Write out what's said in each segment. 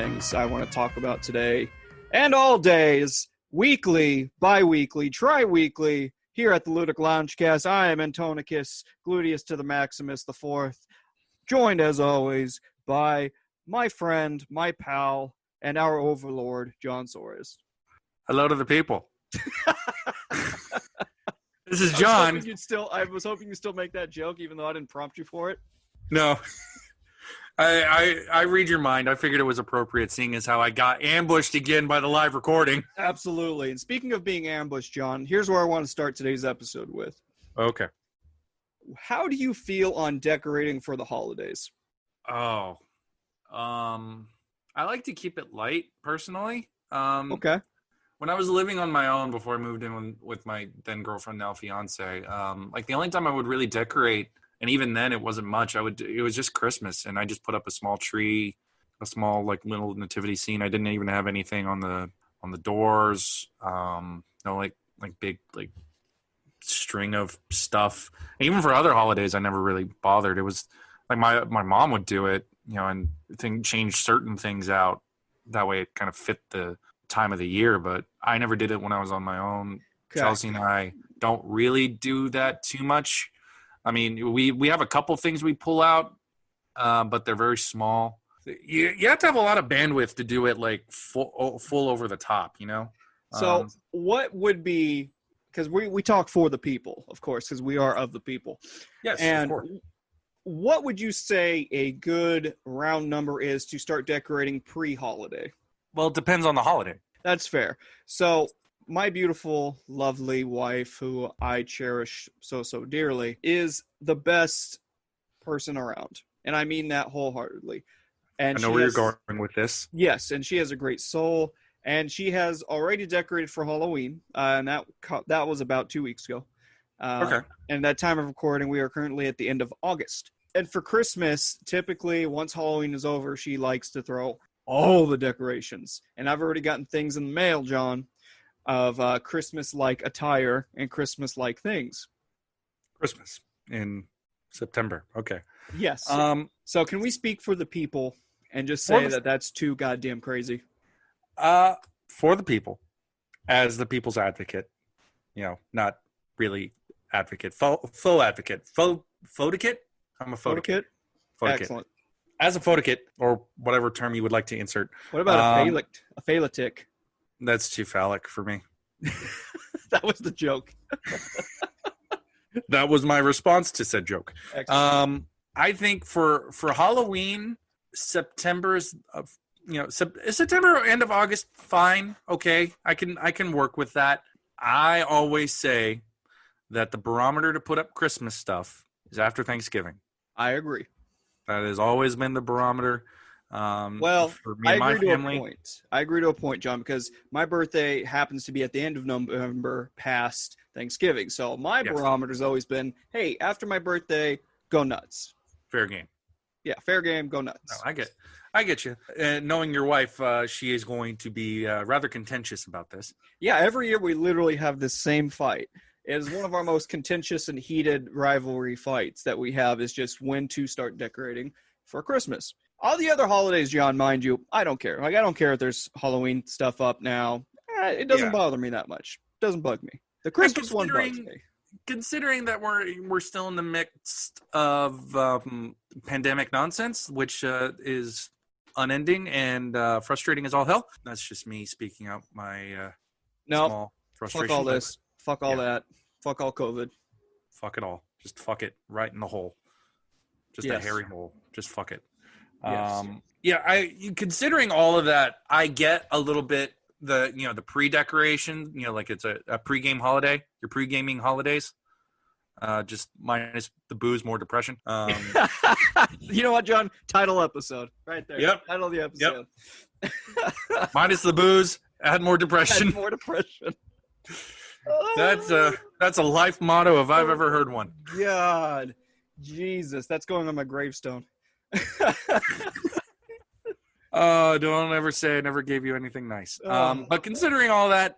things I want to talk about today, and all days, weekly, bi-weekly, tri-weekly, here at the Ludic Loungecast. I am Antonicus, Gluteus to the Maximus the Fourth, joined as always by my friend, my pal, and our overlord, John Soares. Hello to the people. This is John. I was hoping you'd still make that joke, even though I didn't prompt you for it. No. I read your mind. I figured it was appropriate, seeing as how I got ambushed again by the live recording. Absolutely. And speaking of being ambushed, John, here's where I want to start today's episode with. Okay. How do you feel on decorating for the holidays? Oh. I like to keep it light, personally. Okay. When I was living on my own before I moved in with my then girlfriend, now fiance, like the only time I would really decorate, and even then it wasn't much, it was just Christmas, and I just put up a small tree, a small like little nativity scene. I didn't even have anything on the doors, no like big like string of stuff. And even for other holidays, I never really bothered. It was like my mom would do it, and change certain things out. That way it kind of fit the time of the year, but I never did it when I was on my own. Okay. Chelsea and I don't really do that too much. I mean, we have a couple things we pull out, but they're very small. You have to have a lot of bandwidth to do it like full over the top, So what would be, because we talk for the people, of course, because we are of the people. Yes, and of course. What would you say a good round number is to start decorating pre-holiday? Well, it depends on the holiday. That's fair. So my beautiful, lovely wife, who I cherish so dearly, is the best person around. And I mean that wholeheartedly. And I know where you're going with this. Yes, and she has a great soul. And she has already decorated for Halloween. And that was about 2 weeks ago. Okay. And that time of recording, we are currently at the end of August. And for Christmas, typically, once Halloween is over, she likes to throw all the decorations. And I've already gotten things in the mail, John, of Christmas-like attire and Christmas-like things. Christmas in September. Okay. Yes. So can we speak for the people and just say that that's too goddamn crazy? For the people, as the people's advocate, not really advocate, faux advocate, faux-advocate. I'm a faux-advocate. Excellent. As a faux-advocate, or whatever term you would like to insert. What about a phallic? That's too phallic for me. That was the joke. That was my response to said joke. Excellent. I think for Halloween, September's September or end of August, fine. Okay. I can work with that. I always say that the barometer to put up Christmas stuff is after Thanksgiving. I agree. That has always been the barometer. Well, for me and my family. I agree to a point, John, because my birthday happens to be at the end of November past Thanksgiving. So my barometer has always been, hey, after my birthday, go nuts. Fair game. Yeah, fair game, go nuts. No, I get you. Knowing your wife, she is going to be rather contentious about this. Yeah, every year we literally have this same fight. It is one of our most contentious and heated rivalry fights that we have, is just when to start decorating for Christmas. All the other holidays, John, mind you, I don't care. Like, I don't care if there's Halloween stuff up now. It doesn't bother me that much. It doesn't bug me. The Christmas one bugs me. Considering that we're still in the midst of pandemic nonsense, which is unending and frustrating as all hell. That's just me speaking out my small frustration. Fuck all this. Fuck all that. Fuck all COVID. Fuck it all. Just fuck it right in the hole. Just a hairy hole. Just fuck it. Considering all of that, I get a little bit the pre-decoration, like it's a pre-game holiday, your pre-gaming holidays, just minus the booze, more depression. You know what, John? Title episode right there. Yep. Title of the episode. Yep. Minus the booze, add more depression. Add more depression. That's a life motto if I've ever heard one. God, Jesus, that's going on my gravestone. Don't ever say I never gave you anything nice. But considering all that,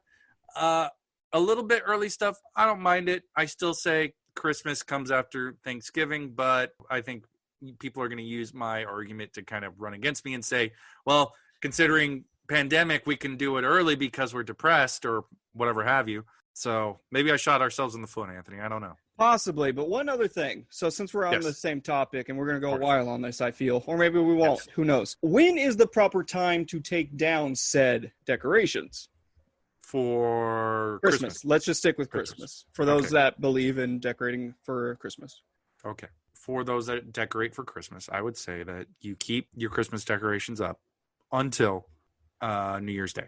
a little bit early stuff, I don't mind it. I still say Christmas comes after Thanksgiving, but I think people are going to use my argument to kind of run against me and say, well, considering pandemic, we can do it early because we're depressed or whatever have you. So maybe I shot ourselves in the foot, Anthony. I don't know. Possibly, but one other thing. So since we're on the same topic, and we're going to go a while on this, I feel, or maybe we won't. Yes. Who knows? When is the proper time to take down said decorations? For Christmas. Let's just stick with Christmas. For those that believe in decorating for Christmas. Okay. For those that decorate for Christmas, I would say that you keep your Christmas decorations up until New Year's Day.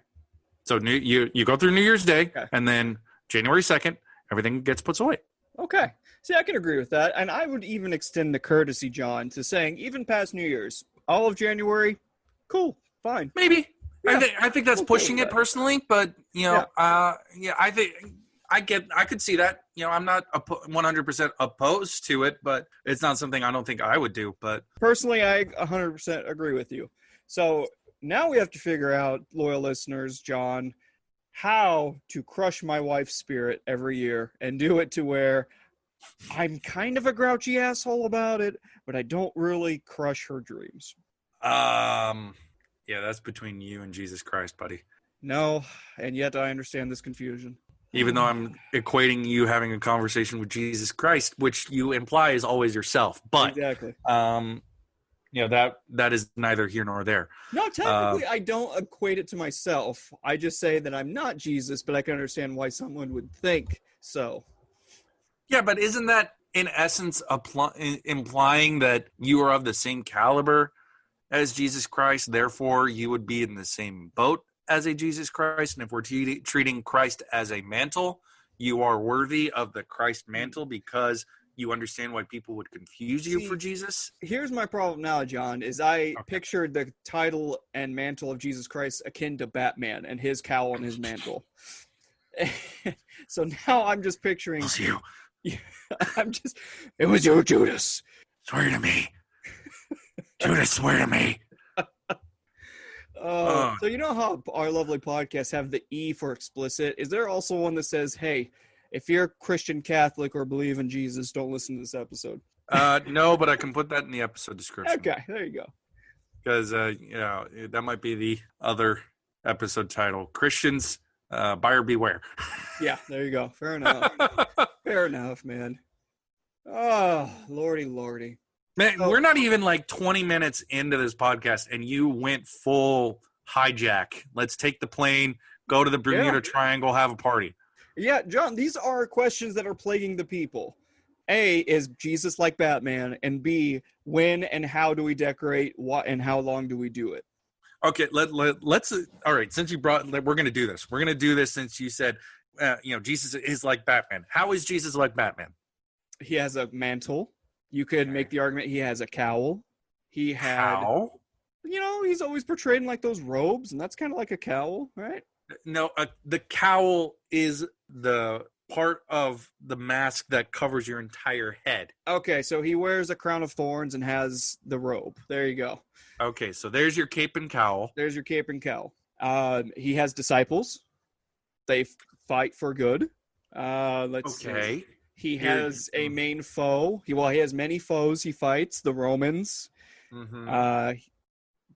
So you go through New Year's Day, and then January 2nd, everything gets put away. Okay. See, I can agree with that. And I would even extend the courtesy, John, to saying even past New Year's, all of January, cool, fine. Maybe. Yeah. I think that's pushing it personally, but, I think I could see that. I'm not 100% opposed to it, but it's not something I don't think I would do. But personally, I 100% agree with you. So now we have to figure out, loyal listeners, John, how to crush my wife's spirit every year and do it to where I'm kind of a grouchy asshole about it, but I don't really crush her dreams. Yeah, that's between you and Jesus Christ, buddy. No, and yet I understand this confusion. Even though I'm equating you having a conversation with Jesus Christ, which you imply is always yourself. But exactly. That is neither here nor there. No, technically, I don't equate it to myself. I just say that I'm not Jesus, but I can understand why someone would think so. Yeah, but isn't that in essence implying that you are of the same caliber as Jesus Christ? Therefore, you would be in the same boat as a Jesus Christ. And if we're treating Christ as a mantle, you are worthy of the Christ mantle because you understand why people would confuse you for Jesus? Here's my problem now, John, is I pictured the title and mantle of Jesus Christ akin to Batman and his cowl and his mantle. So now I'm just picturing... It was you. It was you, Judas. Swear to me. Judas, swear to me. So you know how our lovely podcasts have the E for explicit? Is there also one that says, hey... if you're Christian, Catholic, or believe in Jesus, don't listen to this episode? No, but I can put that in the episode description. Okay, there you go. Because, that might be the other episode title. Christians, buyer beware. Yeah, there you go. Fair enough. Fair enough, man. Oh, lordy. Man, we're not even like 20 minutes into this podcast, and you went full hijack. Let's take the plane, go to the Bermuda Triangle, have a party. Yeah, John, these are questions that are plaguing the people. A, is Jesus like Batman? And B, when and how do we decorate? What and how long do we do it? Okay, let's. All right, since you brought, we're going to do this. We're going to do this since you said, Jesus is like Batman. How is Jesus like Batman? He has a mantle. You could make the argument he has a cowl. He had. How? He's always portrayed in like those robes, and that's kind of like a cowl, right? No, the cowl is the part of the mask that covers your entire head. Okay, so he wears a crown of thorns and has the robe. There you go. Okay, so there's your cape and cowl. There's your cape and cowl. He has disciples. They fight for good. Let's see. He has a main foe. He has many foes he fights. The Romans. Mm-hmm.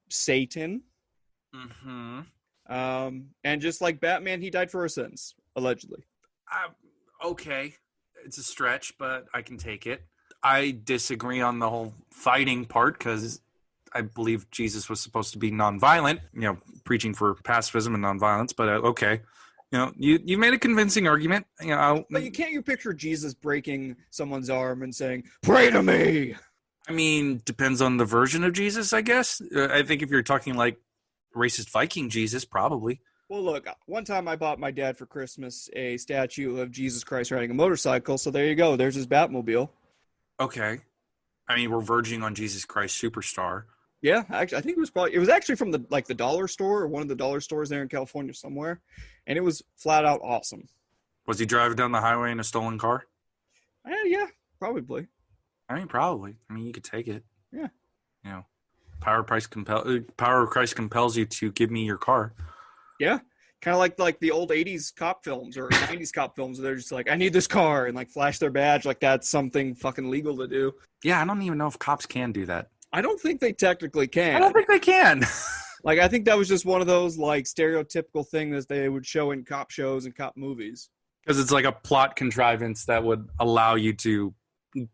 Satan. Mm-hmm. And just like Batman, he died for our sins, allegedly. Okay. It's a stretch, but I can take it. I disagree on the whole fighting part because I believe Jesus was supposed to be nonviolent, preaching for pacifism and nonviolence, but okay. You made a convincing argument. But you picture Jesus breaking someone's arm and saying, "Pray to me." I mean, depends on the version of Jesus, I guess. I think if you're talking like racist Viking Jesus, probably. Well, look, one time I bought my dad for Christmas a statue of Jesus Christ riding a motorcycle, so there you go. There's his Batmobile. Okay. I mean, we're verging on Jesus Christ Superstar. Yeah, actually, I think it was actually from the dollar store or one of the dollar stores there in California somewhere, and it was flat out awesome. Was he driving down the highway in a stolen car? Yeah, probably. I mean, probably. I mean, you could take it. Yeah. Power of Christ compels you to give me your car. Yeah. Kind of like the old 80s cop films or 90s cop films where they're just like, I need this car, and like flash their badge like that's something fucking legal to do. Yeah, I don't even know if cops can do that. I don't think they technically can. I don't think they can. Like, I think that was just one of those, like, stereotypical things that they would show in cop shows and cop movies. Because it's like a plot contrivance that would allow you to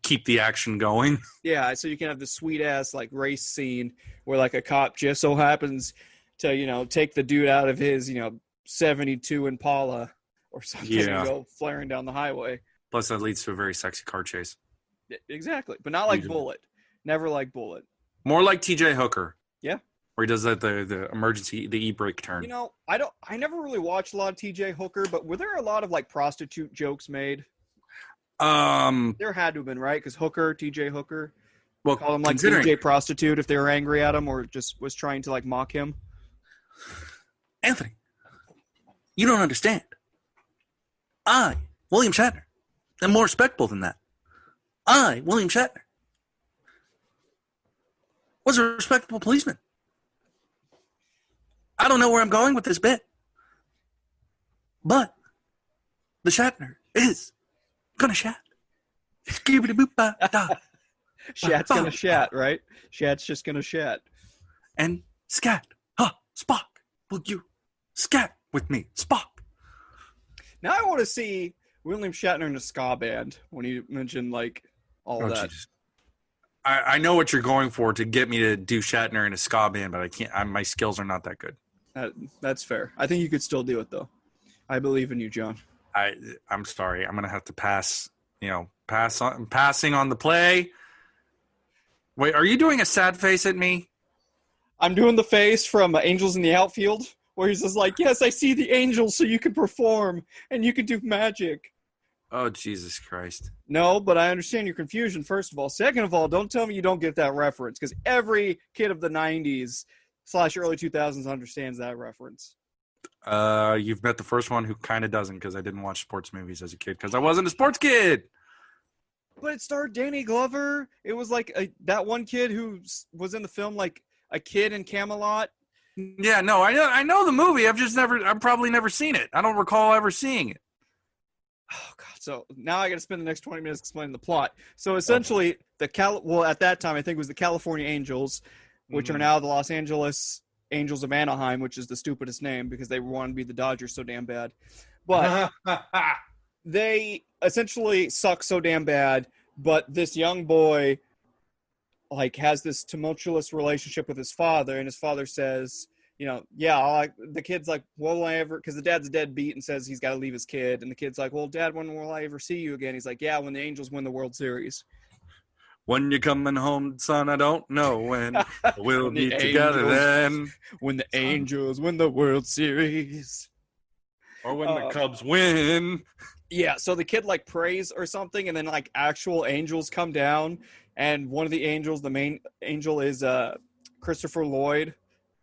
keep the action going. Yeah, so you can have the sweet-ass, like, race scene where, like, a cop just so happens to, you know, take the dude out of his, you know, 72 Impala or something and go flaring down the highway. Plus, that leads to a very sexy car chase. Exactly, but not like Bullet. Never like Bullet. More like T.J. Hooker. Yeah. Where he does the emergency, the e-brake turn. You know, I never really watched a lot of T.J. Hooker, but were there a lot of, like, prostitute jokes made? There had to have been, right? Because Hooker, T.J. Hooker, well, call him like TJ prostitute if they were angry at him or just was trying to like mock him. Anthony, you don't understand. I, William Shanter, am more respectable than that. I, William Shatner, was a respectable policeman. I don't know where I'm going with this bit, but the Shatner is gonna shat. Shat's gonna shat, right? Shat's just gonna shat. And scat. Huh, Spock, will you scat with me, Spock? Now I want to see William Shatner in a ska band when you mentioned like all that. Jesus. I know what you're going for to get me to do Shatner in a ska band, but I can't. My skills are not that good. That's fair. I think you could still do it though. I believe in you, John. I'm sorry. I'm gonna have to pass. Passing on the play. Wait, are you doing a sad face at me? I'm doing the face from Angels in the Outfield, where he's just like, yes, I see the angels so you can perform and you can do magic. Oh, Jesus Christ. No, but I understand your confusion, first of all. Second of all, don't tell me you don't get that reference, because every kid of the 90s/early 2000s understands that reference. You've met the first one who kind of doesn't, because I didn't watch sports movies as a kid, because I wasn't a sports kid. But it starred Danny Glover. It was like that one kid who was in the film, like a kid in Camelot. Yeah, no, I know the movie. I've probably never seen it. I don't recall ever seeing it. Oh God! So now I got to spend the next 20 minutes explaining the plot. So essentially, at that time I think it was the California Angels, which are now the Los Angeles Angels of Anaheim, which is the stupidest name because they want to be the Dodgers so damn bad. But they essentially suck so damn bad, but this young boy like has this tumultuous relationship with his father, and his father says, the kid's like, well, will I ever, because the dad's a deadbeat and says he's got to leave his kid, and the kid's like, well, Dad, when will I ever see you again? He's like, yeah, when the Angels win the World Series. When you're coming home, son, I don't know when. We'll be together then. When the Angels win the World Series. Or when the Cubs win. Yeah, so the kid, like, prays or something, and then, like, actual angels come down, and one of the angels, the main angel, is Christopher Lloyd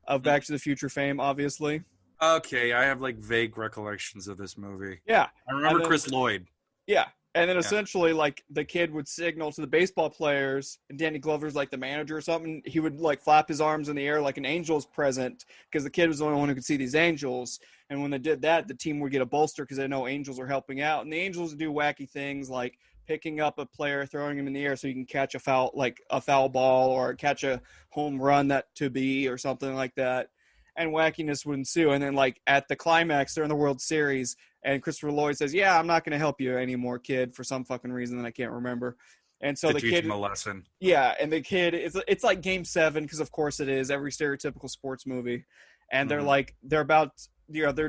of Back to the Future fame, obviously. Okay, I have, like, vague recollections of this movie. Yeah. I remember Chris Lloyd. Yeah, and then essentially, like, the kid would signal to the baseball players, and Danny Glover's, like, the manager or something. He would, like, flap his arms in the air like an angel's present, because the kid was the only one who could see these angels. And when they did that, the team would get a bolster because they know angels are helping out. And the angels would do wacky things like picking up a player, throwing him in the air so you can catch a foul ball or catch a home run or something like that. And wackiness would ensue. And then, like, at the climax, they're in the World Series, and Christopher Lloyd says, yeah, I'm not going to help you anymore, kid, for some fucking reason that I can't remember. And so the kid, teach him a lesson. Yeah, and the kid, it's like Game 7, because of course it is, every stereotypical sports movie. And they're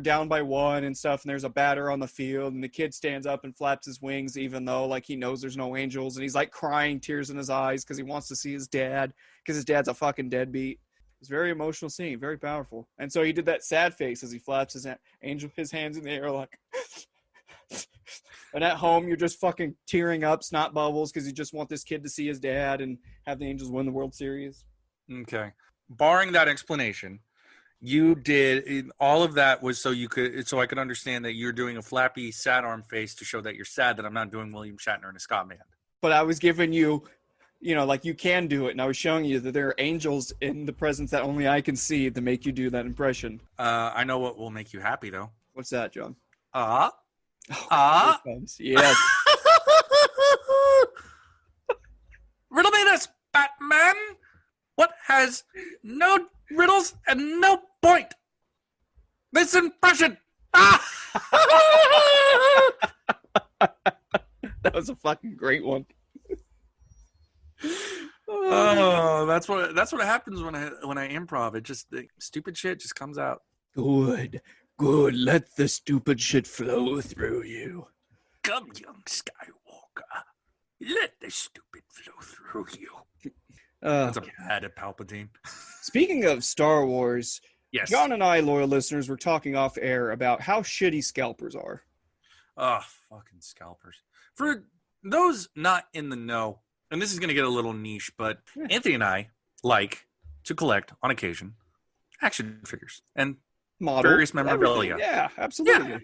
down by 1 and stuff, and there's a batter on the field, and the kid stands up and flaps his wings even though, like, he knows there's no angels, and he's, like, crying, tears in his eyes because he wants to see his dad because his dad's a fucking deadbeat. It's a very emotional scene, very powerful. And so he did that sad face as he flaps his hands in the air like and at home you're just fucking tearing up, snot bubbles, because you just want this kid to see his dad and have the Angels win the World Series. Okay. Barring that explanation, you did all of that was so I could understand that you're doing a flappy sad arm face to show that you're sad that I'm not doing William Shatner in a ska band. But I was giving you, like, you can do it, and I was showing you that there are angels in the presence that only I can see to make you do that impression. I know what will make you happy, though. What's that, John? Yes. Riddle me this, Batman. What has no riddles at no point. This impression. Ah! That was a fucking great one. Oh, that's what happens when I improv. It just stupid shit just comes out. Good. Let the stupid shit flow through you. Come, young Skywalker. Let the stupid flow through you. That's a bad at Palpatine. Speaking of Star Wars, yes. John and I, loyal listeners, were talking off air about how shitty scalpers are. Oh, fucking scalpers. For those not in the know, and this is going to get a little niche, but Anthony and I like to collect, on occasion, action figures and various memorabilia. Everything. Yeah, absolutely.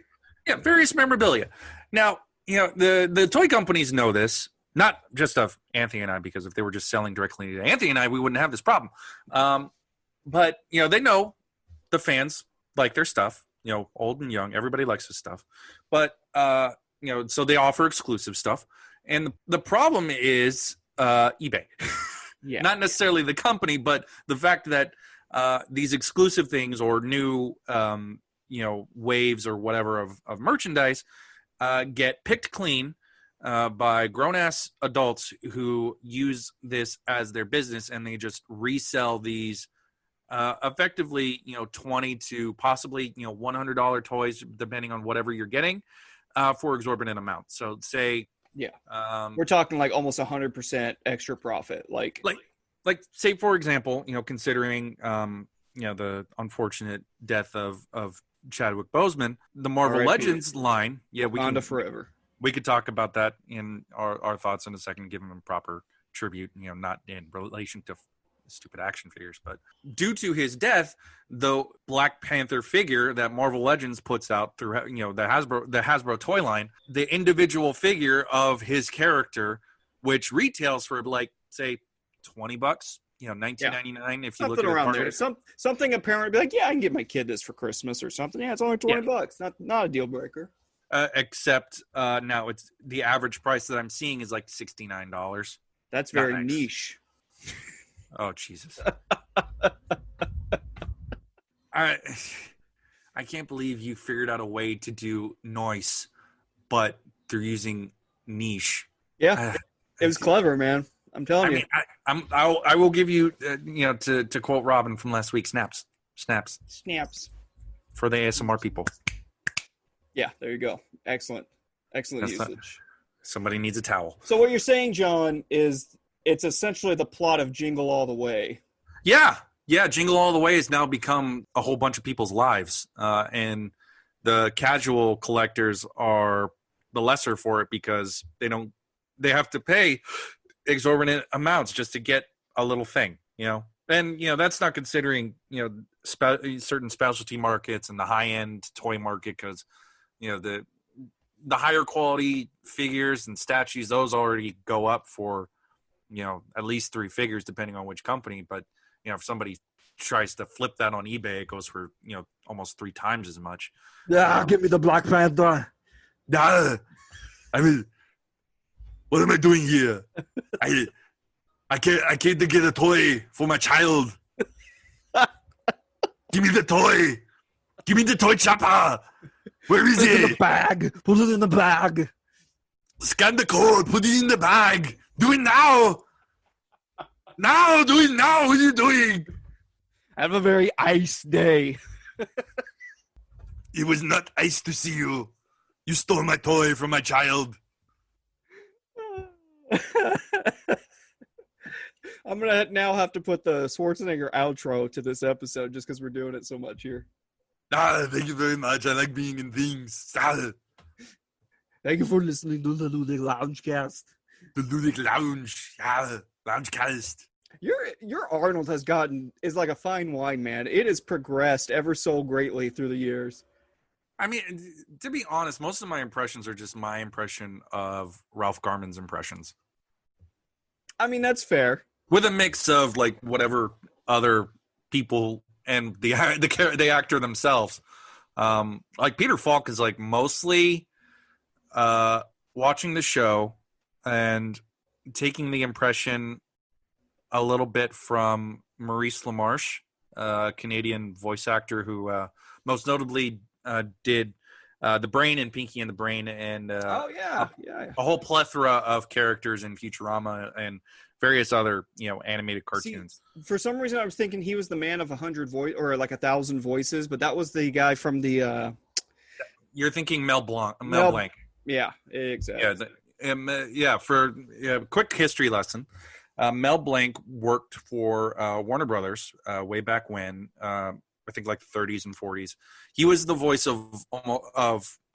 Yeah, various memorabilia. Now, the toy companies know this, not just of Anthony and I, because if they were just selling directly to Anthony and I, we wouldn't have this problem. But, they know the fans like their stuff, old and young. Everybody likes this stuff. But, so they offer exclusive stuff. And the problem is eBay. Yeah. Not necessarily the company, but the fact that these exclusive things or new, waves or whatever of merchandise get picked clean by grown-ass adults who use this as their business, and they just resell these effectively, $20 to possibly, $100 toys, depending on whatever you're getting, for exorbitant amounts. So say, we're talking like almost 100% extra profit. Like say, for example, considering, the unfortunate death of Chadwick Boseman, the Marvel Legends line. Yeah, forever. We could talk about that in our thoughts in a second, give him proper tribute, not in relation to stupid action figures, but due to his death, the Black Panther figure that Marvel Legends puts out through, the Hasbro toy line, the individual figure of his character, which retails for like, say, $20, $19.99 if you something look at around there. Something a parent would be like, yeah, I can get my kid this for Christmas or something. Yeah, it's only $20. Not a deal breaker. Except now it's the average price that I'm seeing is like $69. That's very niche. Oh, Jesus. I can't believe you figured out a way to do noise, but they're using niche. Yeah, it was clever, man. I'm telling you. I will give you, to quote Robin from last week, snaps for the ASMR people. Yeah, there you go. Excellent usage. Somebody needs a towel. So what you're saying, John, is it's essentially the plot of Jingle All the Way. Yeah. Jingle All the Way has now become a whole bunch of people's lives, and the casual collectors are the lesser for it because they have to pay exorbitant amounts just to get a little thing, and that's not considering certain specialty markets and the high end toy market, because the higher quality figures and statues, those already go up for at least 3 figures depending on which company. But if somebody tries to flip that on eBay, it goes for almost 3 times as much. Give me the Black Panther. I mean, what am I doing here? I came to get a toy for my child. Give me the toy. Give me the toy chopper. Where is Put it in it? the bag. Put it in the bag. Scan the code. Put it in the bag. Do it now. Now. Do it now. What are you doing? Have a very ice day. It was not nice to see you. You stole my toy from my child. I'm going to now have to put the Schwarzenegger outro to this episode just because we're doing it so much here. Thank you very much. I like being in things. Thank you for listening to the Ludic Loungecast. The Ludic Lounge. Loungecast. Your Arnold is like a fine wine, man. It has progressed ever so greatly through the years. I mean, to be honest, most of my impressions are just my impression of Ralph Garman's impressions. I mean, that's fair. With a mix of like whatever other people and the actor themselves. Like Peter Falk is like mostly watching the show and taking the impression a little bit from Maurice LaMarche Canadian voice actor who most notably did the Brain in Pinky and the Brain, and Oh yeah. a whole plethora of characters in Futurama and various other animated cartoons. See, for some reason, I was thinking he was the man of 100 voice or like 1,000 voices, but that was the guy from the. You're thinking Mel Blanc. Yeah, exactly. For a quick history lesson, Mel Blanc worked for Warner Brothers way back when, I think like the 30s and 40s. He was the voice of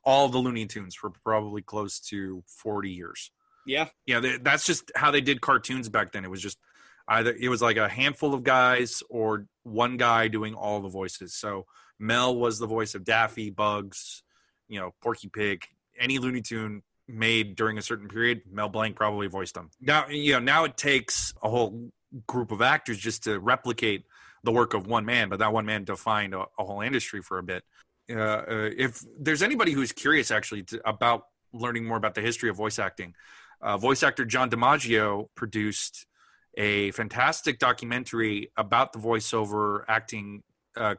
all the Looney Tunes for probably close to 40 years. Yeah. Yeah, that's just how they did cartoons back then. It was just either it was like a handful of guys or one guy doing all the voices. So Mel was the voice of Daffy, Bugs, Porky Pig, any Looney Tune made during a certain period. Mel Blanc probably voiced them. Now, now it takes a whole group of actors just to replicate the work of one man, but that one man defined a whole industry for a bit. If there's anybody who's curious actually about learning more about the history of voice acting, voice actor John DiMaggio produced a fantastic documentary about the voiceover acting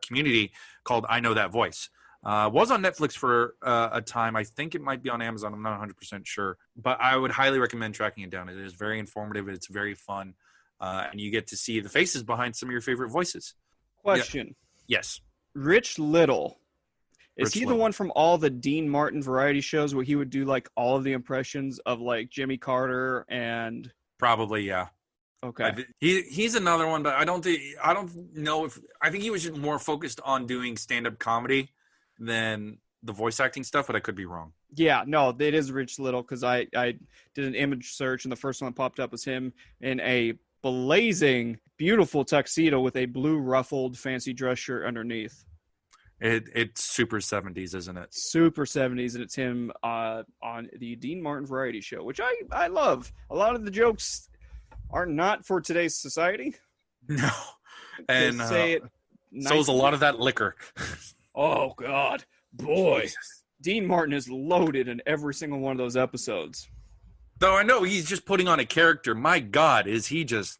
community called I Know That Voice. Was on Netflix for a time. I think it might be on Amazon. I'm not 100% sure. But I would highly recommend tracking it down. It is very informative. It's very fun. And you get to see the faces behind some of your favorite voices. Question. Yeah. Yes. Rich Little. Is he the Little. one from all the Dean Martin variety shows where he would do like all of the impressions of like Jimmy Carter and Probably, yeah. okay. He's another one, but I don't know if I think he was just more focused on doing stand-up comedy than the voice acting stuff, but I could be wrong. Yeah, no, it is Rich Little because I did an image search and the first one that popped up was him in a blazing, beautiful tuxedo with a blue ruffled fancy dress shirt underneath. It's super 70s, isn't it? Super 70s, and it's him on the Dean Martin variety show, which I love. A lot of the jokes are not for today's society. No. And say it so is a lot of that liquor. Oh, God. Boy. Dean Martin is loaded in every single one of those episodes. Though I know he's just putting on a character. My God, is he just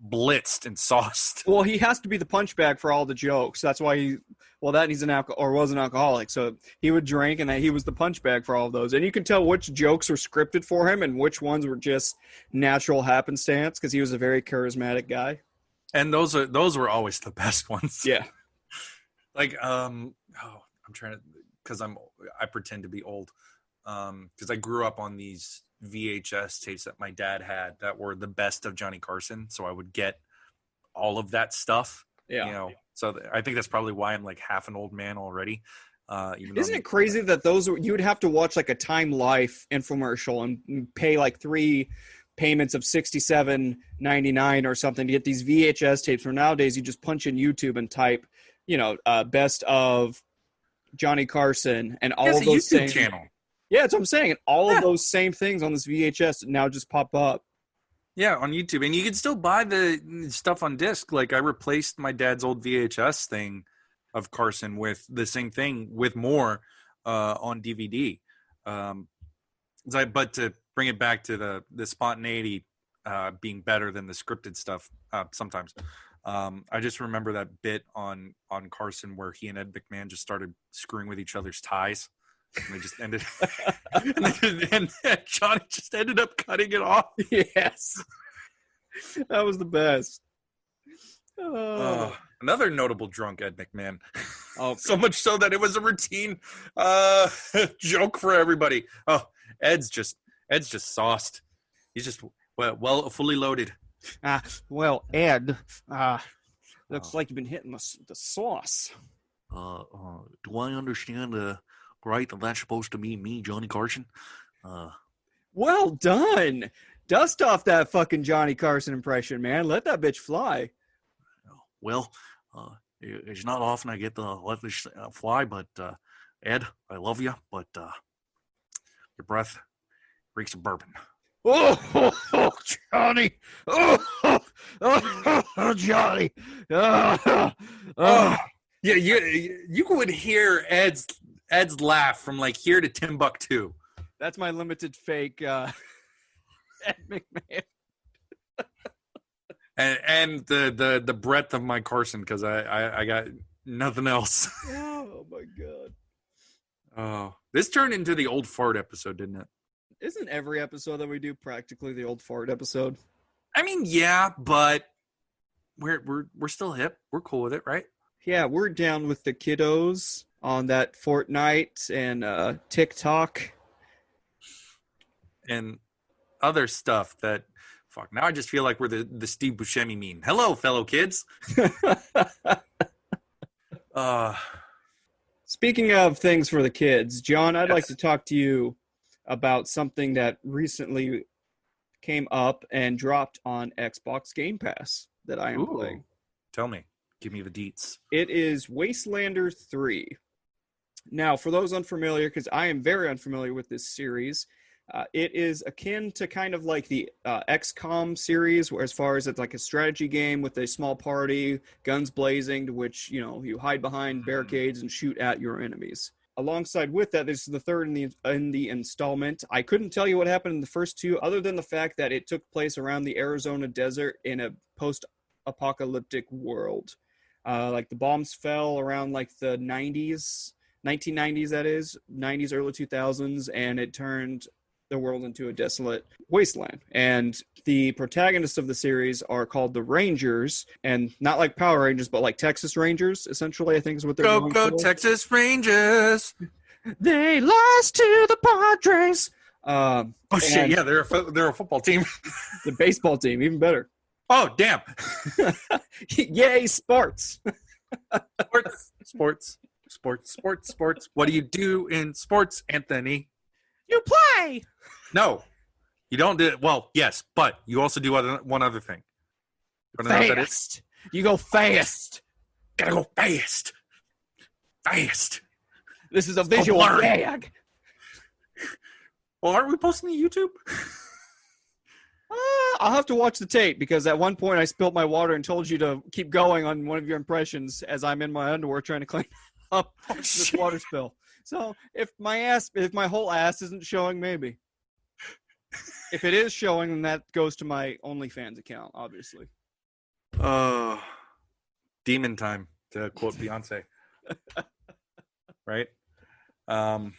blitzed and sauced? Well, he has to be the punch bag for all the jokes. That's why he's an alcoholic. So he would drink, and he was the punch bag for all of those. And you can tell which jokes were scripted for him and which ones were just natural happenstance because he was a very charismatic guy. And those were always the best ones. Yeah. Like, I'm trying to, because I pretend to be old, because I grew up on these VHS tapes that my dad had that were the best of Johnny Carson, so I would get all of that stuff. Yeah. So I think that's probably why I'm like half an old man already. Isn't it crazy that you would have to watch like a Time Life infomercial and pay like 3 payments of $67.99 or something to get these VHS tapes, where nowadays you just punch in YouTube and type best of Johnny Carson and all of those YouTube channel. Yeah, that's what I'm saying. And all of those same things on this VHS now just pop up. Yeah, on YouTube. And you can still buy the stuff on disc. Like I replaced my dad's old VHS thing of Carson with the same thing with more on DVD. But to bring it back to the spontaneity being better than the scripted stuff sometimes. I just remember that bit on Carson where he and Ed McMahon just started screwing with each other's ties. And they just ended, and Johnny just ended up cutting it off. Yes, that was the best. Another notable drunk, Ed McMahon. Oh, so much so that it was a routine joke for everybody. Oh, Ed's just sauced. He's just fully loaded. Well, Ed, looks like you've been hitting the sauce. Do I understand right that that's supposed to be me, Johnny Carson? Well done. Dust off that fucking Johnny Carson impression, man. Let that bitch fly. Well, it's not often I get to let this fly, but Ed, I love you, but your breath reeks of bourbon. Oh, Johnny! Oh, Johnny! Yeah, you would hear Ed's laugh from like here to Timbuktu. That's my limited fake Ed McMahon. and the breadth of my Carson, because I got nothing else. Oh my god! Oh, this turned into the old fart episode, didn't it? Isn't every episode that we do practically the old fart episode? I mean, yeah, but we're still hip. We're cool with it, right? Yeah, we're down with the kiddos on that Fortnite and TikTok. And other stuff that, fuck, now I just feel like we're the Steve Buscemi meme. Hello, fellow kids. Speaking of things for the kids, John, I'd Yes. like to talk to you about something that recently came up and dropped on Xbox Game Pass that I am Ooh. playing. Tell me. Give me the deets. It is Wastelanders 3. Now, for those unfamiliar, because I am very unfamiliar with this series, it is akin to kind of like the XCOM series, where as far as it's like a strategy game with a small party, guns blazing, to which, you know, you hide behind barricades and shoot at your enemies. Alongside with that, this is the third in the installment. I couldn't tell you what happened in the first two, other than the fact that it took place around the Arizona desert in a post-apocalyptic world. Like the bombs fell around like the 1990s, that is, 90s, early 2000s, and it turned the world into a desolate wasteland. And the protagonists of the series are called the Rangers, and not like Power Rangers, but like Texas Rangers, essentially, I think is what they're going Go for. Texas Rangers. They lost to the Padres. Oh shit! And Yeah, they're a football team. the baseball team, even better. Oh damn! Yay, sports. Sports. What do you do in sports, Anthony? You play. No, you don't do it. Well, yes, but you also do one other thing. You wanna know what that is? Fast. You go fast. Gotta go fast. This is a visual blurry. gag. Well, aren't we posting to YouTube? I'll have to watch the tape, because at one point I spilled my water and told you to keep going on one of your impressions as I'm in my underwear trying to clean up this water spill. So if my whole ass isn't showing, maybe. If it is showing, then that goes to my OnlyFans account, obviously. Demon time, to quote Beyonce. Right? But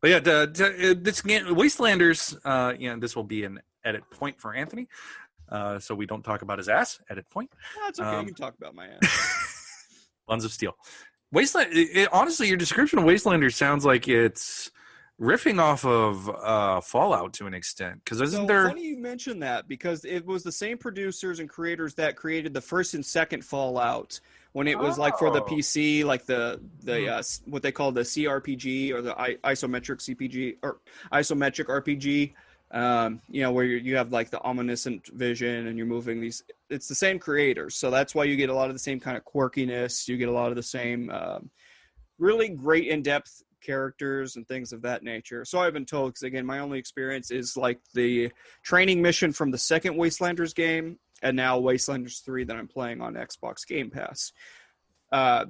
yeah, this game, Wastelanders, this will be an edit point for Anthony. So we don't talk about his ass. Edit point. No, it's okay. You can talk about my ass. Buns of Steel. Wasteland. Honestly, your description of Wastelanders sounds like it's riffing off of Fallout to an extent. Because isn't there? Funny you mention that, because it was the same producers and creators that created the first and second Fallout when it was like for the PC, like the what they call the CRPG, or the isometric CPG or isometric RPG. Where you have like the omniscient vision and you're moving these. It's the same creators, so that's why you get a lot of the same kind of quirkiness. You get a lot of the same really great in-depth characters and things of that nature. So I've been told, because again, my only experience is like the training mission from the second Wastelanders game, and now Wastelanders 3 that I'm playing on Xbox Game Pass.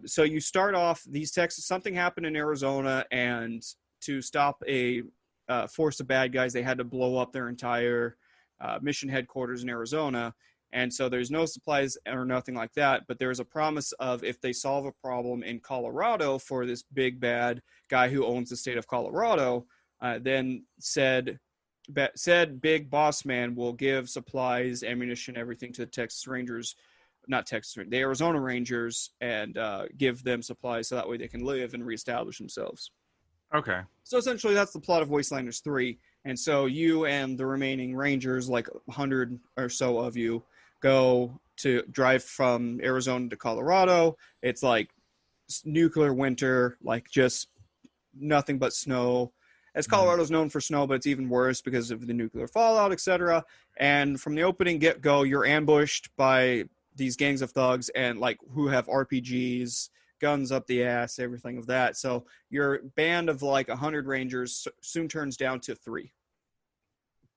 So you start off something happened in Arizona, and to stop a force of bad guys, they had to blow up their entire mission headquarters in Arizona. And so there's no supplies or nothing like that, but there's a promise of, if they solve a problem in Colorado for this big bad guy who owns the state of Colorado, then said big boss man will give supplies, ammunition, everything to the Arizona Rangers, and give them supplies so that way they can live and reestablish themselves. Okay. So essentially that's the plot of Wastelanders 3. And so you and the remaining Rangers, like 100 or so of you, go to drive from Arizona to Colorado. It's like nuclear winter, like just nothing but snow. As Colorado's known for snow, but it's even worse because of the nuclear fallout, etc. And from the opening get-go, you're ambushed by these gangs of thugs and like who have RPGs, guns up the ass, everything of that. So your band of like 100 Rangers soon turns down to 3.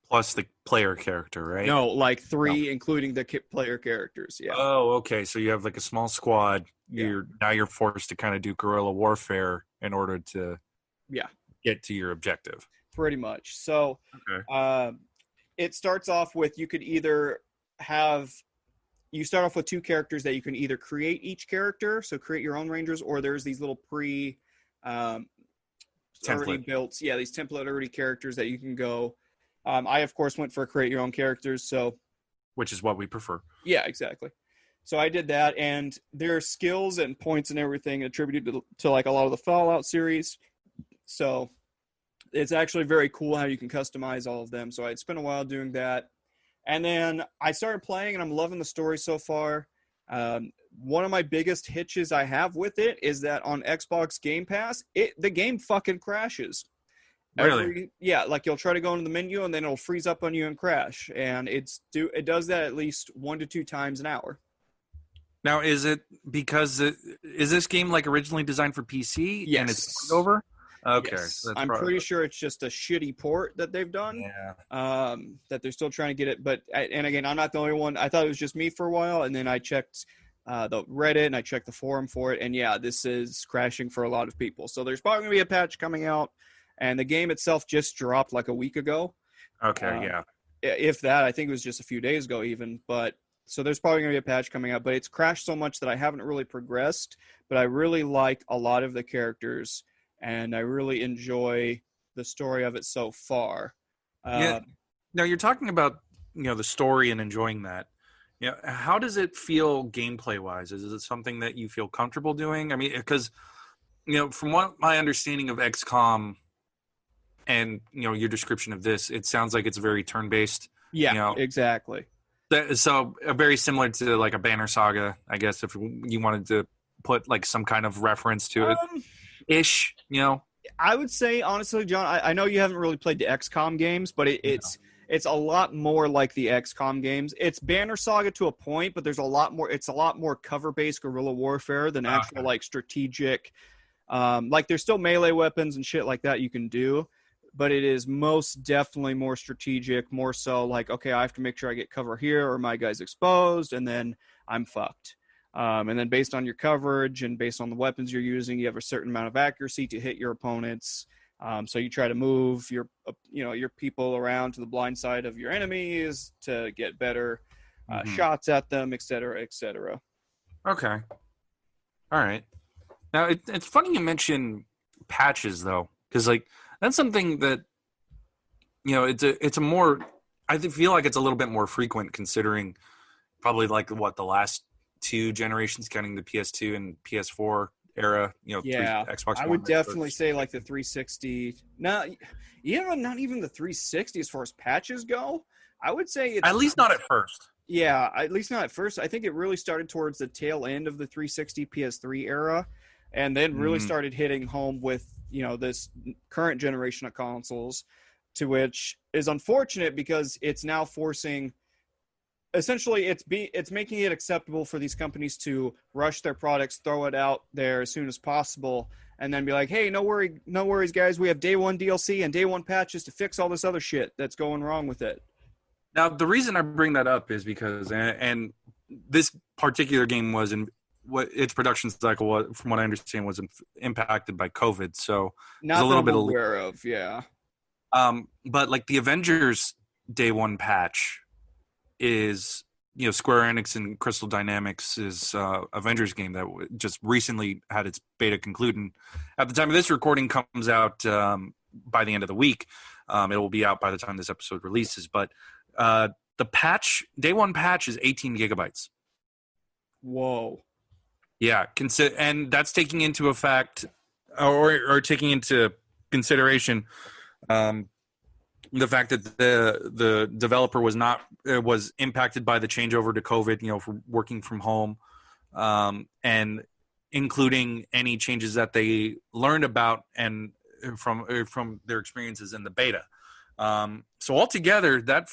Plus the player character, right? No, like 3, including the player characters. Yeah. Oh, okay. So you have like a small squad. Yeah. You're forced to kind of do guerrilla warfare in order to get to your objective. Pretty much. So Okay. it starts off with, you could either have you start off with 2 characters that you can either create each character, so create your own Rangers, or there's these little already built, these template already characters that you can go. I, of course, went for create your own characters, so. Which is what we prefer. Yeah, exactly. So I did that, and there are skills and points and everything attributed to like a lot of the Fallout series. So it's actually very cool how you can customize all of them. So I'd spent a while doing that. And then I started playing, and I'm loving the story so far. One of my biggest hitches I have with it is that on Xbox Game Pass, the game fucking crashes. Really? Like you'll try to go into the menu, and then it'll freeze up on you and crash. And it does that at least 1 to 2 times an hour. Now, is it because is this game like originally designed for PC? Yes. And it's over? Okay. Yes. So I'm pretty sure it's just a shitty port that they've done. Yeah. That they're still trying to get it. But, and again, I'm not the only one. I thought it was just me for a while, and then I checked the Reddit, and I checked the forum for it. And, yeah, this is crashing for a lot of people. So there's probably going to be a patch coming out. And the game itself just dropped like a week ago. Okay, yeah. If that, I think it was just a few days ago even. But so there's probably going to be a patch coming out. But it's crashed so much that I haven't really progressed. But I really like a lot of the characters. And I really enjoy the story of it so far. Yeah. Now you're talking about the story and enjoying that. Yeah. How does it feel gameplay wise? Is it something that you feel comfortable doing? I mean, because from what my understanding of XCOM and your description of this, it sounds like it's very turn based. Yeah, exactly. So very similar to like a Banner Saga, I guess, if you wanted to put like some kind of reference to it. Ish, I would say honestly, John, I know you haven't really played the XCOM games, but it's a lot more like the XCOM games. It's Banner Saga to a point, but there's a lot more. It's a lot more cover-based guerrilla warfare than actual like strategic. Like there's still melee weapons and shit like that you can do, but it is most definitely more strategic. More so like, okay, I have to make sure I get cover here, or my guy's exposed, and then I'm fucked. And then based on your coverage and based on the weapons you're using, you have a certain amount of accuracy to hit your opponents. So you try to move your people around to the blind side of your enemies to get better shots at them, et cetera, et cetera. Okay. All right. Now, it's funny you mention patches, though, because like that's something that, it's a more, I feel like it's a little bit more frequent considering probably like the last 2 generations, counting the PS2 and PS4 era, Xbox One. I would definitely say like the 360. Not even the 360 as far as patches go. I would say it's at least not at first. Yeah, at least not at first. I think it really started towards the tail end of the 360 PS3 era, and then really started hitting home with this current generation of consoles, to which is unfortunate because it's now forcing. Essentially, it's making it acceptable for these companies to rush their products, throw it out there as soon as possible, and then be like, "Hey, no worries, guys. We have day 1 DLC and day 1 patches to fix all this other shit that's going wrong with it." Now, the reason I bring that up is because, and this particular game was what its production cycle was, from what I understand, was impacted by COVID. So not a little bit aware of, yeah. But like the Avengers day 1 patch is Square Enix and Crystal Dynamics' Avengers game that just recently had its beta conclude, and at the time of this recording comes out by the end of the week. It will be out by the time this episode releases, but the patch, day 1 patch, is 18 gigabytes. Whoa. Yeah, and that's taking into effect or taking into consideration the fact that the developer was impacted by the changeover to COVID, for working from home, and including any changes that they learned about and from their experiences in the beta. So altogether, that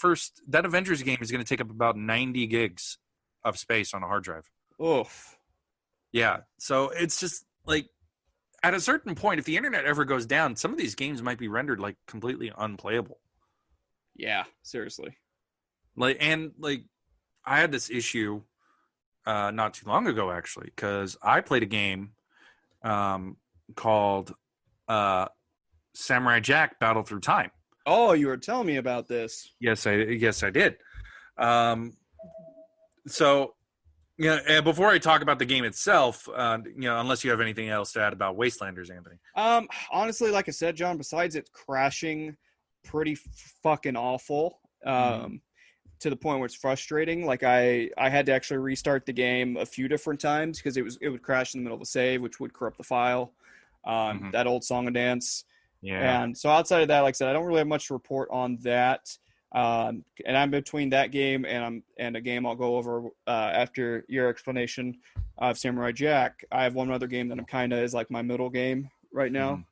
Avengers game is going to take up about 90 gigs of space on a hard drive. Oof. Yeah. So it's just like, at a certain point, if the internet ever goes down, some of these games might be rendered like completely unplayable. Yeah, seriously. I had this issue not too long ago, actually, because I played a game called Samurai Jack Battle Through Time. Oh, you were telling me about this. Yes, I did. So Yeah, and before I talk about the game itself, unless you have anything else to add about Wastelanders, Anthony. Honestly, like I said, John, besides it crashing pretty fucking awful, to the point where it's frustrating. Like I had to actually restart the game a few different times because it would crash in the middle of a save, which would corrupt the file. That old song and dance. Yeah. And so outside of that, like I said, I don't really have much to report on that. And I'm between that game and a game I'll go over after your explanation of Samurai Jack. I have one other game that I'm kind of is like my middle game right now,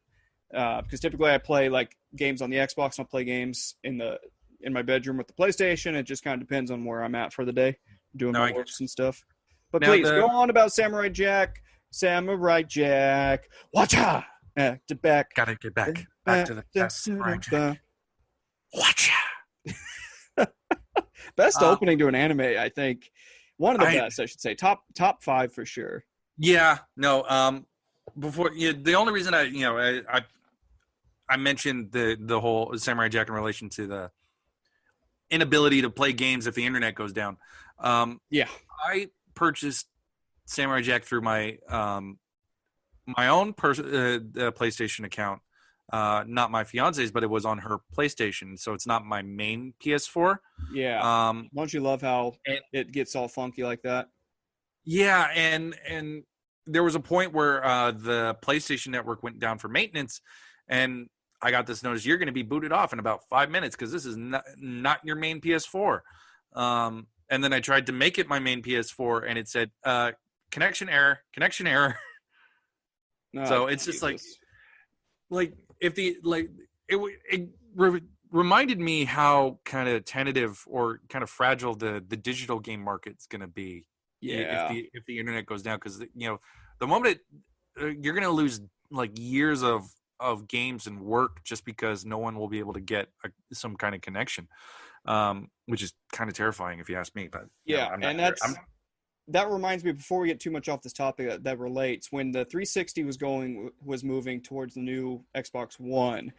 because typically I play like games on the Xbox and I'll play games in my bedroom with the PlayStation. It just kind of depends on where I'm at for the day, doing my works and stuff. But now please go on about Samurai Jack. Samurai Jack, watcha! Back. Gotta get back to the best Samurai Jack. Watcha! Best opening to an anime, I think. One of the best, I should say. Top 5 for sure. Yeah, no. The only reason I mentioned the whole Samurai Jack in relation to the inability to play games if the internet goes down. I purchased Samurai Jack through my my own PlayStation account. Not my fiance's, but it was on her PlayStation, so it's not my main PS4. Yeah. Don't you love how it gets all funky like that? Yeah, and there was a point where the PlayStation Network went down for maintenance, and I got this notice: you're going to be booted off in about 5 minutes because this is not your main PS4. And then I tried to make it my main PS4, and it said connection error. No, so it's just like if it reminded me how kind of tentative or kind of fragile the digital game market's going to be. Yeah. If the internet goes down, because the moment you're going to lose like years of games and work just because no one will be able to get some kind of connection, which is kind of terrifying if you ask me. But that reminds me, before we get too much off this topic that relates, when the 360 was moving towards the new Xbox One,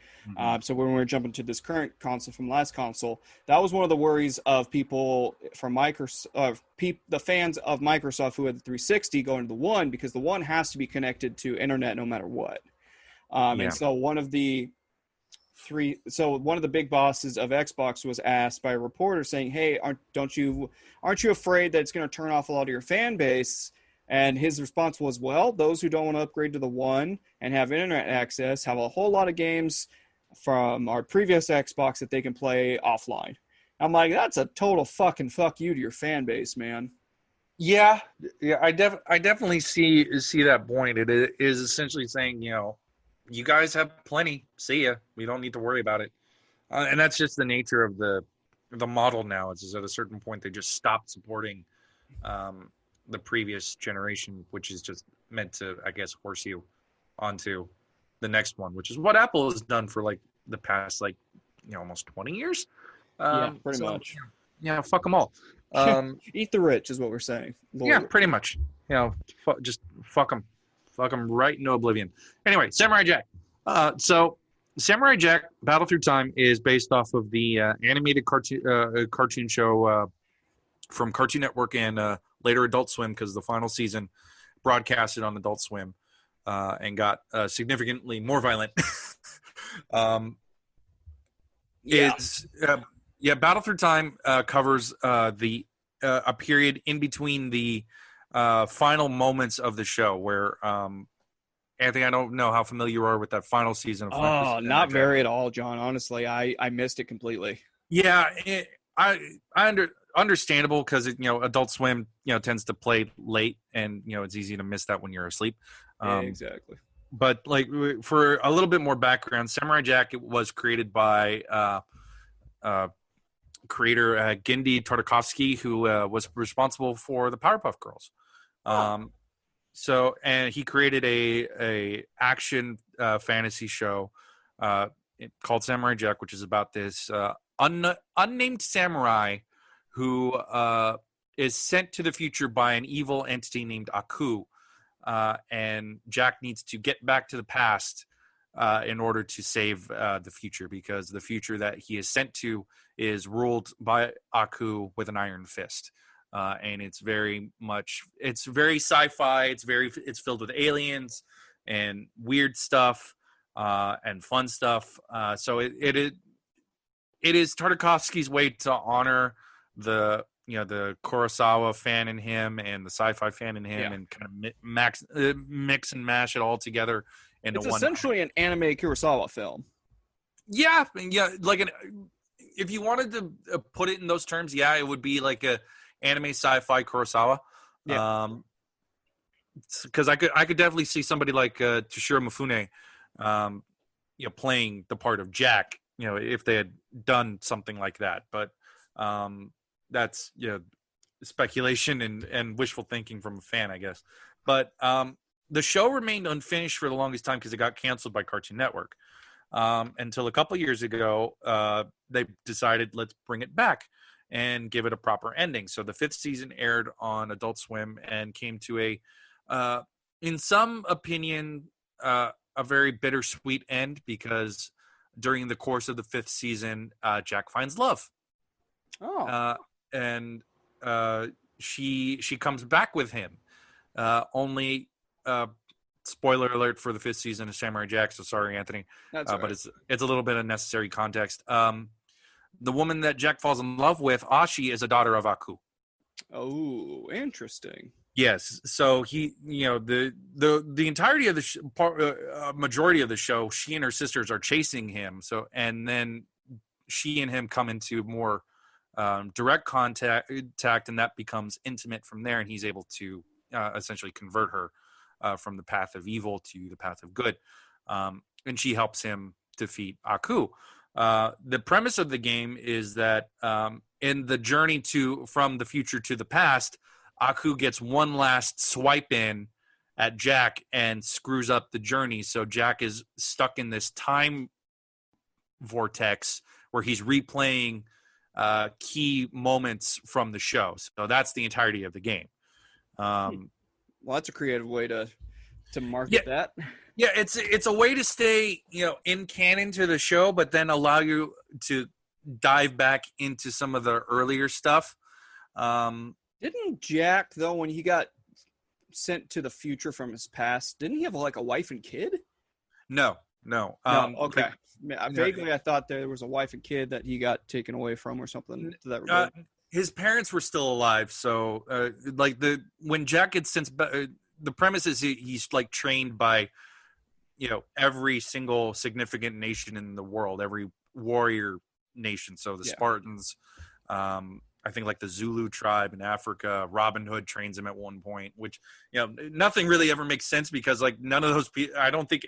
so when we were jumping to this current console from last console, that was one of the worries of people from Microsoft, the fans of Microsoft who had the 360 going to the One, because the One has to be connected to internet no matter what. And so one of the big bosses of Xbox was asked by a reporter saying, "Hey, aren't you afraid that it's going to turn off a lot of your fan base?" And his response was, "Well, those who don't want to upgrade to the One and have internet access have a whole lot of games from our previous Xbox that they can play offline." I'm like, that's a total fucking fuck you to your fan base, man. Yeah, I definitely see that point. It is essentially saying, you guys have plenty. See ya. We don't need to worry about it. And that's just the nature of the model now. It's at a certain point they just stop supporting the previous generation, which is just meant to, I guess, horse you onto the next one, which is what Apple has done for like the past almost 20 years. Pretty much. Yeah, fuck them all. Eat the rich is what we're saying. Yeah, pretty much. Just fuck them. Fuck them right into oblivion. Anyway, Samurai Jack. So Samurai Jack Battle Through Time is based off of the animated cartoon show from Cartoon Network and later Adult Swim, because the final season broadcasted on Adult Swim and got significantly more violent. Battle Through Time covers a period in between the final moments of the show where Anthony, I don't know how familiar you are with that final season of not very at all, John. Honestly, I missed it completely. Yeah, understandable, because Adult Swim tends to play late, and it's easy to miss that when you're asleep. Exactly. But for a little bit more background, Samurai Jack was created by creator Genndy Tartakovsky, who was responsible for the Powerpuff Girls. And he created a action fantasy show called Samurai Jack, which is about this unnamed samurai who is sent to the future by an evil entity named Aku, and Jack needs to get back to the past in order to save the future, because the future that he is sent to is ruled by Aku with an iron fist. and it's very sci-fi. It's filled with aliens and weird stuff and fun stuff. So it is Tartakovsky's way to honor the Kurosawa fan in him and the sci-fi fan in him, and kind of mix and mash it all together into one. It's essentially an anime Kurosawa film. Yeah, like if you wanted to put it in those terms, it would be like a anime sci-fi Kurosawa. Yeah. Because I could definitely see somebody like Toshiro Mifune, playing the part of Jack, if they had done something like that. But that's speculation and wishful thinking from a fan, I guess. But the show remained unfinished for the longest time because it got canceled by Cartoon Network until a couple years ago. They decided, let's bring it back and give it a proper ending. So the 5th season aired on Adult Swim and came to in some opinion, a very bittersweet end, because during the course of the 5th season, Jack finds love. And she comes back with him. Only spoiler alert for the 5th season of Samurai Jack. So sorry, Anthony. That's right. But it's a little bit of necessary context. The woman that Jack falls in love with, Ashi, is a daughter of Aku. Oh, interesting. Yes. So he, the entirety of the majority of the show, she and her sisters are chasing him. So, and then she and him come into more direct contact, and that becomes intimate from there. And he's able to essentially convert her from the path of evil to the path of good. And she helps him defeat Aku. The premise of the game is that in the journey from the future to the past, Aku gets one last swipe in at Jack and screws up the journey. So Jack is stuck in this time vortex where he's replaying key moments from the show. So that's the entirety of the game. Well, that's a creative way to market that. Yeah, it's a way to stay, in canon to the show, but then allow you to dive back into some of the earlier stuff. Didn't Jack, though, when he got sent to the future from his past, didn't he have like a wife and kid? No. Okay. Vaguely, I thought there was a wife and kid that he got taken away from or something to that regard. His parents were still alive, so when Jack gets sent, the premise is he's like trained by, every single significant nation in the world, every warrior nation. So the Spartans, I think like the Zulu tribe in Africa, Robin Hood trains him at one point, which, nothing really ever makes sense because like none of those people, I don't think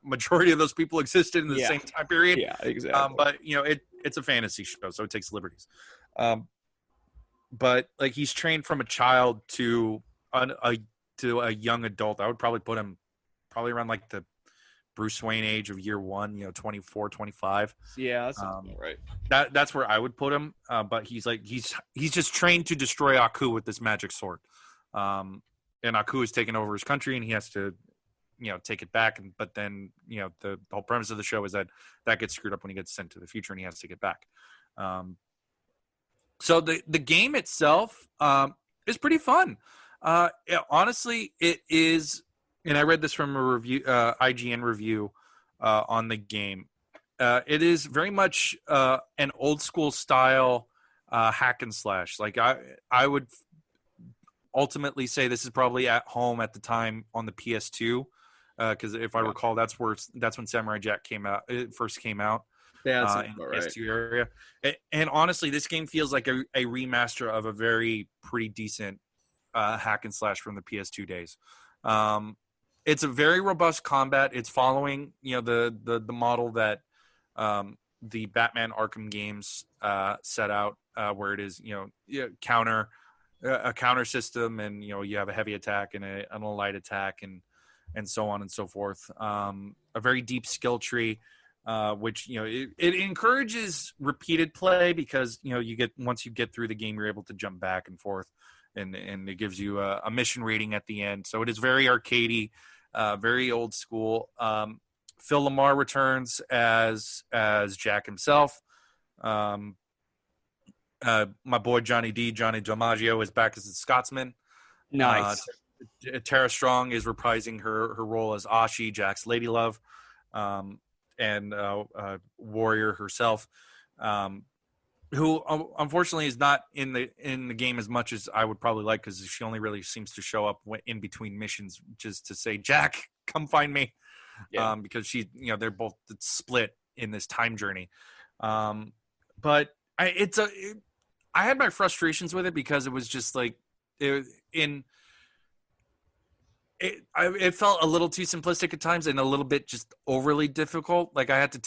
majority of those people existed in the same time period. Yeah, exactly. But it's a fantasy show, so it takes liberties. But like he's trained from a child to a young adult. I would probably put him around like the Bruce Wayne age of year one, 24, 25. Yeah, that sounds about right. That's where I would put him. But he's just trained to destroy Aku with this magic sword. And Aku has taken over his country and he has to, take it back. But then, the whole premise of the show is that gets screwed up when he gets sent to the future and he has to get back. So the game itself is pretty fun. Honestly, it is. And I read this from a review, IGN review on the game. It is very much an old school style hack and slash. Like I would ultimately say this is probably at home at the time on the PS2, because if I recall, that's when Samurai Jack first came out. Yeah, in the PS2 area. And honestly, this game feels like a remaster of a very pretty decent hack and slash from the PS2 days. It's a very robust combat. It's following, the model that the Batman Arkham games set out, where it is, a counter system, and you have a heavy attack and a light attack, and so on and so forth. A very deep skill tree, which it encourages repeated play because once you get through the game, you're able to jump back and forth, and it gives you a mission rating at the end. So it is very arcadey. Very old school. Phil Lamar returns as Jack himself. My boy Johnny DiMaggio is back as the Scotsman. Nice. Tara Strong is reprising her role as Ashi, Jack's lady love, and Warrior herself, who unfortunately is not in the game as much as I would probably like, because she only really seems to show up in between missions just to say, Jack, come find me. Yeah. Because they're both split in this time journey. But I had my frustrations with it because it was just like it felt a little too simplistic at times and a little bit just overly difficult. Like I had to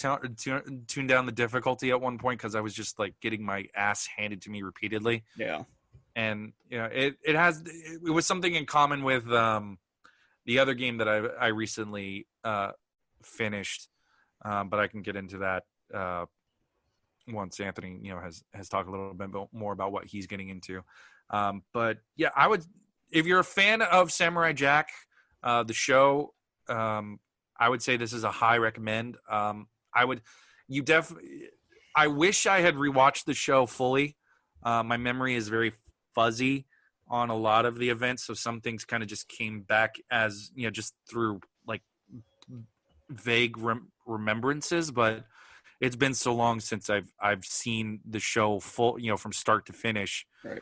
tune down the difficulty at one point because I was just like getting my ass handed to me repeatedly. Yeah. And it was something in common with the other game that I recently finished, but I can get into that once Anthony has talked a little bit more about what he's getting into. But yeah, if you're a fan of Samurai Jack, the show, I would say this is a high recommend. I wish I had rewatched the show fully. My memory is very fuzzy on a lot of the events, so some things kind of just came back as just through like vague remembrances. But it's been so long since I've seen the show full, from start to finish, right.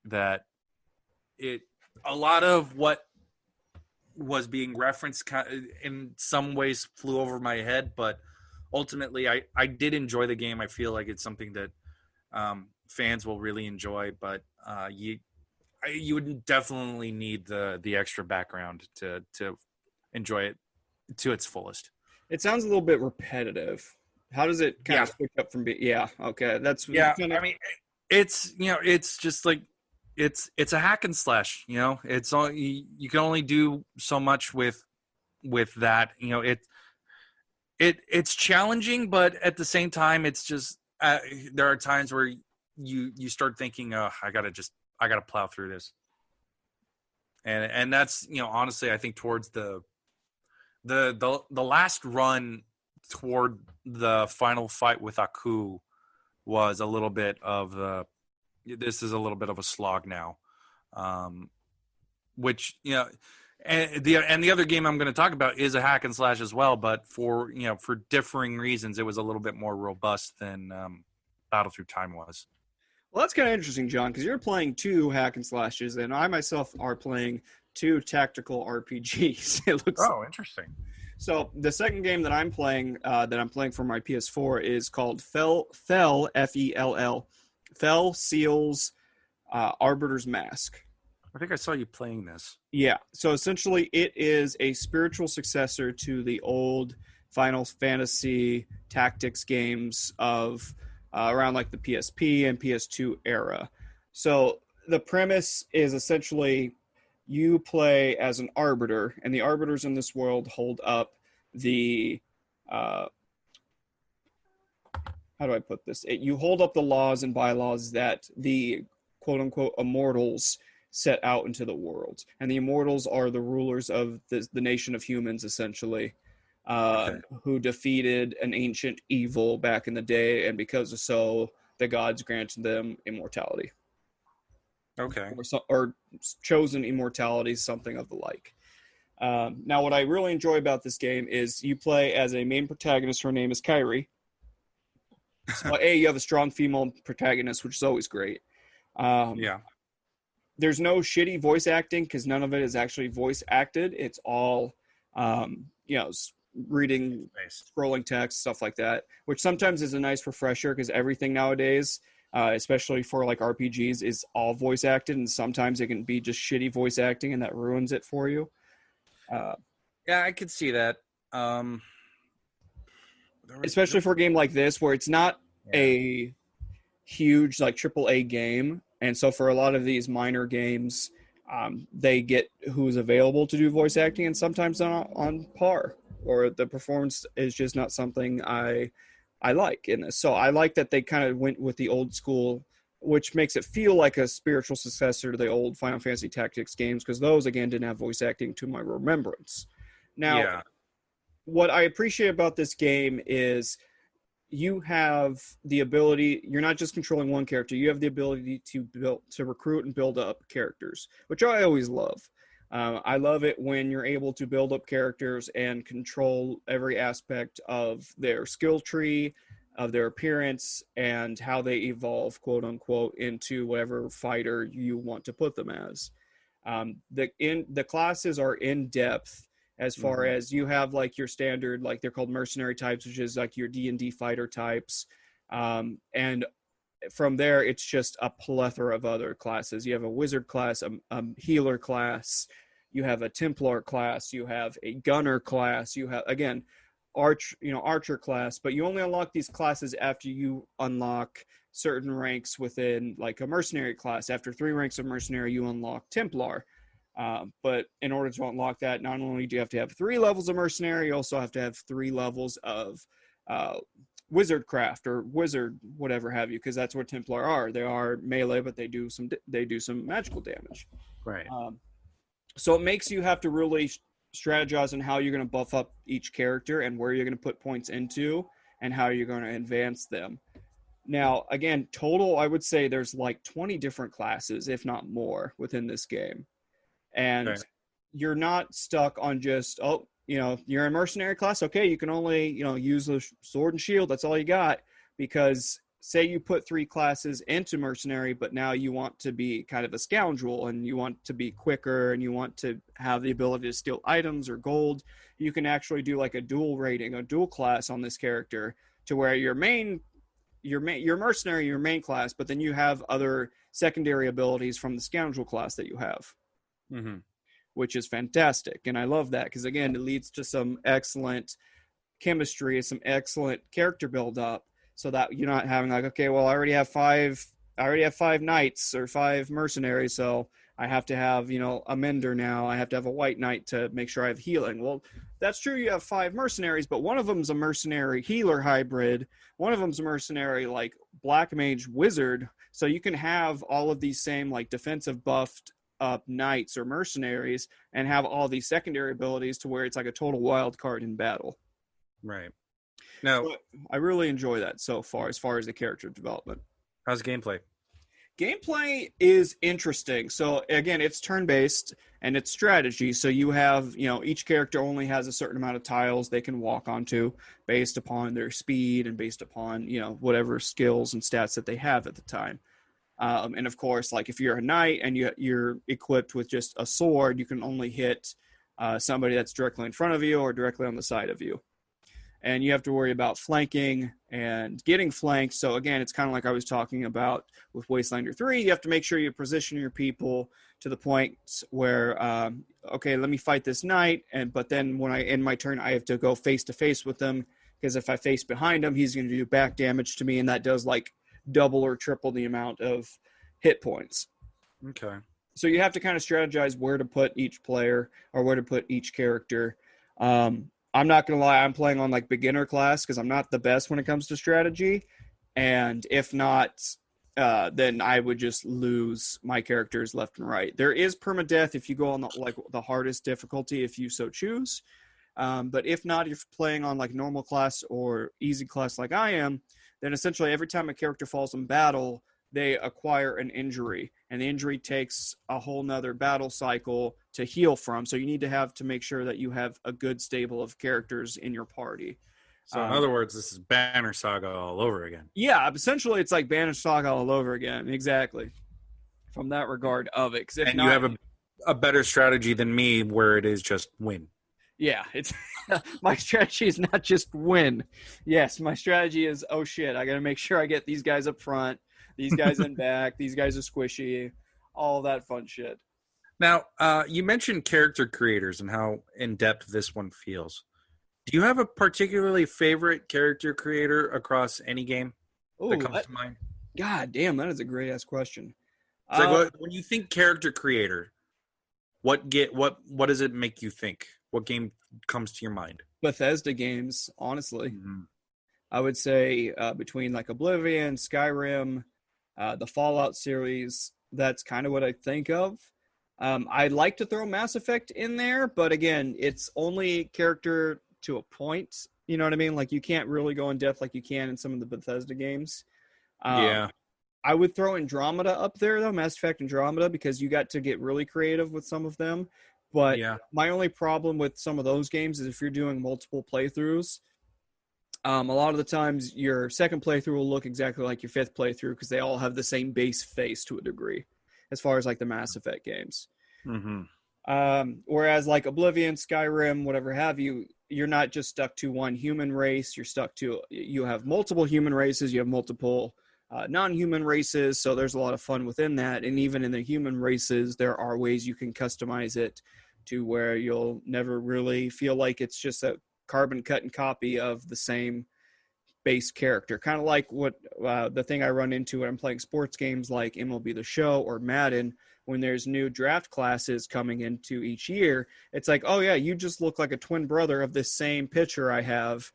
That a lot of what was being referenced in some ways flew over my head, but ultimately I did enjoy the game. I feel like it's something that fans will really enjoy, but you would definitely need the extra background to enjoy it to its fullest. It sounds a little bit repetitive. How does it kind of switch up from being? Yeah, okay, that's I mean, it's it's just like it's a hack and slash. It's all you can only do so much with that. It's challenging, but at the same time, it's just there are times where you start thinking, oh, I gotta plow through this, and that's honestly, I think towards the last run toward the final fight with Aku was a little bit of this is a little bit of a slog now, which and the other game I'm going to talk about is a hack and slash as well, but for differing reasons, it was a little bit more robust than Battle Through Time was. Well, that's kind of interesting, John, because you're playing 2 hack and slashes, and I myself are playing 2 tactical RPGs. It looks interesting. So the second game that I'm playing for my PS4 is called Fell F-E-L-L. Fell Seals Arbiter's Mask. I think I saw you playing this. Yeah. So essentially it is a spiritual successor to the old Final Fantasy tactics games of around like the PSP and PS2 era. So the premise is essentially you play as an arbiter, and the arbiters in this world hold up the how do I put this? You hold up the laws and bylaws that the quote-unquote immortals set out into the world. And the immortals are the rulers of the nation of humans, essentially, who defeated an ancient evil back in the day, and because of so, the gods granted them immortality. Okay. Or chosen immortality, something of the like. Now, what I really enjoy about this game is you play as a main protagonist. Her name is Kairi. So, you have a strong female protagonist, which is always great. Yeah. There's no shitty voice acting because none of it is actually voice acted. It's all, reading, scrolling text, stuff like that, which sometimes is a nice refresher because everything nowadays, especially for like RPGs, is all voice acted, and sometimes it can be just shitty voice acting, and that ruins it for you. Yeah, I could see that. Especially for a game like this where it's not a huge like AAA game, and so for a lot of these minor games, they get who's available to do voice acting, and sometimes not on par, or the performance is just not something I like in this. So I like that they kind of went with the old school, which makes it feel like a spiritual successor to the old Final Fantasy Tactics games, because those, again, didn't have voice acting to my remembrance. Now, what I appreciate about this game is you have the ability, you're not just controlling one character, you have the ability to recruit and build up characters, which I always love. I love it when you're able to build up characters and control every aspect of their skill tree, of their appearance, and how they evolve, quote unquote, into whatever fighter you want to put them as. The classes are in depth as far as you have like your standard, like they're called mercenary types, which is like your D&D fighter types. And from there, it's just a plethora of other classes. You have a wizard class, a healer class, you have a Templar class, you have a gunner class, you have, again, archer class, but you only unlock these classes after you unlock certain ranks within like a mercenary class. After 3 ranks of mercenary, you unlock Templar. But in order to unlock that, not only do you have to have 3 levels of mercenary, you also have to have 3 levels of wizard craft or wizard whatever have you, because that's what Templar are. They are melee, but they do some magical damage. Right. So it makes you have to really strategize on how you're going to buff up each character and where you're going to put points into and how you're going to advance them. Now, again, total, I would say there's like 20 different classes, if not more, within this game. And you're not stuck on just, you're a mercenary class. Okay, you can only, use the sword and shield. That's all you got. Because say you put 3 classes into mercenary, but now you want to be kind of a scoundrel and you want to be quicker and you want to have the ability to steal items or gold, you can actually do like a dual rating, a dual class on this character to where your mercenary, your main class, but then you have other secondary abilities from the scoundrel class that you have, which is fantastic. And I love that because, again, it leads to some excellent chemistry, some excellent character build up, so that you're not having like, okay, well, I already have 5 knights or 5 mercenaries, so I have to have, a mender now. I have to have a white knight to make sure I have healing. Well, that's true. You have 5 mercenaries, but one of them's a mercenary healer hybrid. One of them's a mercenary like black mage wizard. So you can have all of these same like defensive buffed up knights or mercenaries and have all these secondary abilities to where it's like a total wild card in battle. Right. Now, so I really enjoy that so far as the character development. How's gameplay? Gameplay is interesting. So again, it's turn-based and it's strategy. So you have, each character only has a certain amount of tiles they can walk onto based upon their speed and based upon, whatever skills and stats that they have at the time. And of course, like if you're a knight and you're equipped with just a sword, you can only hit somebody that's directly in front of you or directly on the side of you. And you have to worry about flanking and getting flanked. So again, it's kind of like I was talking about with Wastelander 3. You have to make sure you position your people to the point where, okay, let me fight this knight. But then when I end my turn, I have to go face to face with them, because if I face behind him, he's going to do back damage to me. And that does like double or triple the amount of hit points. Okay. So you have to kind of strategize where to put each player or where to put each character. I'm not going to lie, I'm playing on like beginner class because I'm not the best when it comes to strategy. And if not, then I would just lose my characters left and right. There is permadeath if you go on the hardest difficulty, if you so choose. But if not, if you're playing on like normal class or easy class like I am, then essentially every time a character falls in battle, they acquire an injury, and the injury takes a whole nother battle cycle to heal from. So you need to make sure that you have a good stable of characters in your party. So in other words, this is Banner Saga all over again. Yeah, essentially it's like Banner Saga all over again. Exactly. From that regard of it. And you have a better strategy than me where it is just win. Yeah, it's my strategy is not just win. Yes, my strategy is, oh shit, I got to make sure I get these guys up front, these guys in back, these guys are squishy, all that fun shit. Now, you mentioned character creators and how in-depth this one feels. Do you have a particularly favorite character creator across any game that comes to mind? God damn, that is a great-ass question. When you think character creator, what does it make you think? What game comes to your mind? Bethesda games, honestly. Mm-hmm. I would say between like Oblivion, Skyrim, the Fallout series, that's kind of what I think of. I'd like to throw Mass Effect in there, but again, it's only character to a point. You know what I mean? Like, you can't really go in depth like you can in some of the Bethesda games. Yeah. I would throw Andromeda up there, though, Mass Effect Andromeda, because you got to get really creative with some of them. But Yeah. my only problem with some of those games is if you're doing multiple playthroughs, a lot of the times your second playthrough will look exactly like your fifth playthrough because they all have the same base face to a degree, as far as like the Mass Effect games. Mm-hmm. Whereas like Oblivion, Skyrim, whatever have you, you're not just stuck to one human race. You have multiple human races. You have multiple non-human races. So there's a lot of fun within that. And even in the human races, there are ways you can customize it to where you'll never really feel like it's just a carbon cut and copy of the same base character. Kind of like what the thing I run into when I'm playing sports games like MLB The Show or Madden. When there's new draft classes coming into each year, it's like, oh yeah, you just look like a twin brother of this same pitcher I have.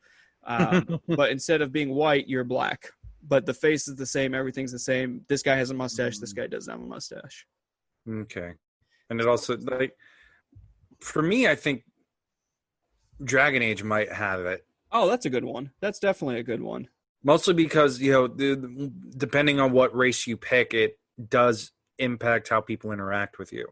But instead of being white, you're black. But the face is the same. Everything's the same. This guy has a mustache. This guy doesn't have a mustache. Okay. And it also, like, for me, I think Dragon Age might have it. Oh, that's a good one. That's definitely a good one. Mostly because, depending on what race you pick, it does impact how people interact with you.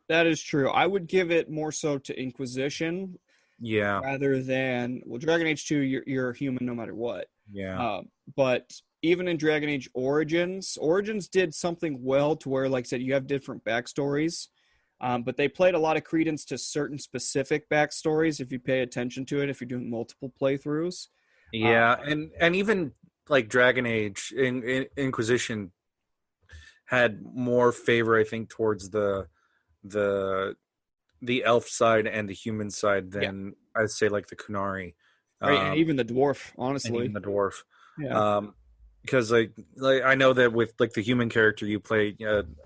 That is true. I would give it more so to Inquisition. Yeah. Rather than, well, Dragon Age 2, you're a human no matter what. Yeah. But even in Dragon Age Origins did something well to where, like I said, you have different backstories. But they played a lot of credence to certain specific backstories if you pay attention to it, if you're doing multiple playthroughs. Yeah, and even like Dragon Age Inquisition had more favor, I think, towards the elf side and the human side than I'd say like the Kunari. Right, and even the dwarf, honestly. And even the dwarf. Yeah. Because like I know that with like the human character, you play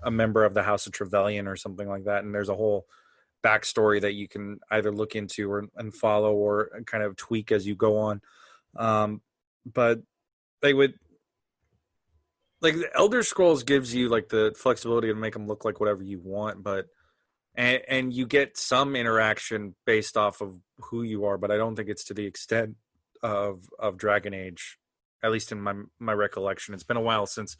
a member of the House of Trevelyan or something like that, and there's a whole backstory that you can either look into and follow or kind of tweak as you go on. But they would, like, the Elder Scrolls gives you like the flexibility to make them look like whatever you want, but and you get some interaction based off of who you are, but I don't think it's to the extent of Dragon Age. At least in my recollection. It's been a while since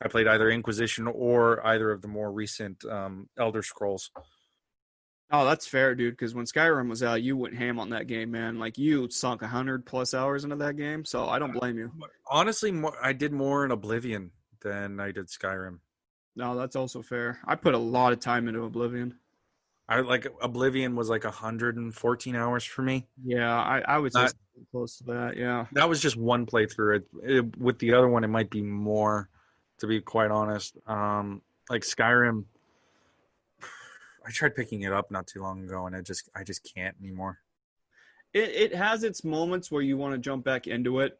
I played either Inquisition or either of the more recent Elder Scrolls. Oh, that's fair, dude, because when Skyrim was out, you went ham on that game, man. Like, you sunk 100+ hours into that game, so I don't blame you. Honestly, I did more in Oblivion than I did Skyrim. No, that's also fair. I put a lot of time into Oblivion. Oblivion was like 114 hours for me. Yeah, I would say close to that. Yeah, that was just one playthrough. With the other one, it might be more, to be quite honest. Like Skyrim, I tried picking it up not too long ago, and I just can't anymore. It has its moments where you want to jump back into it.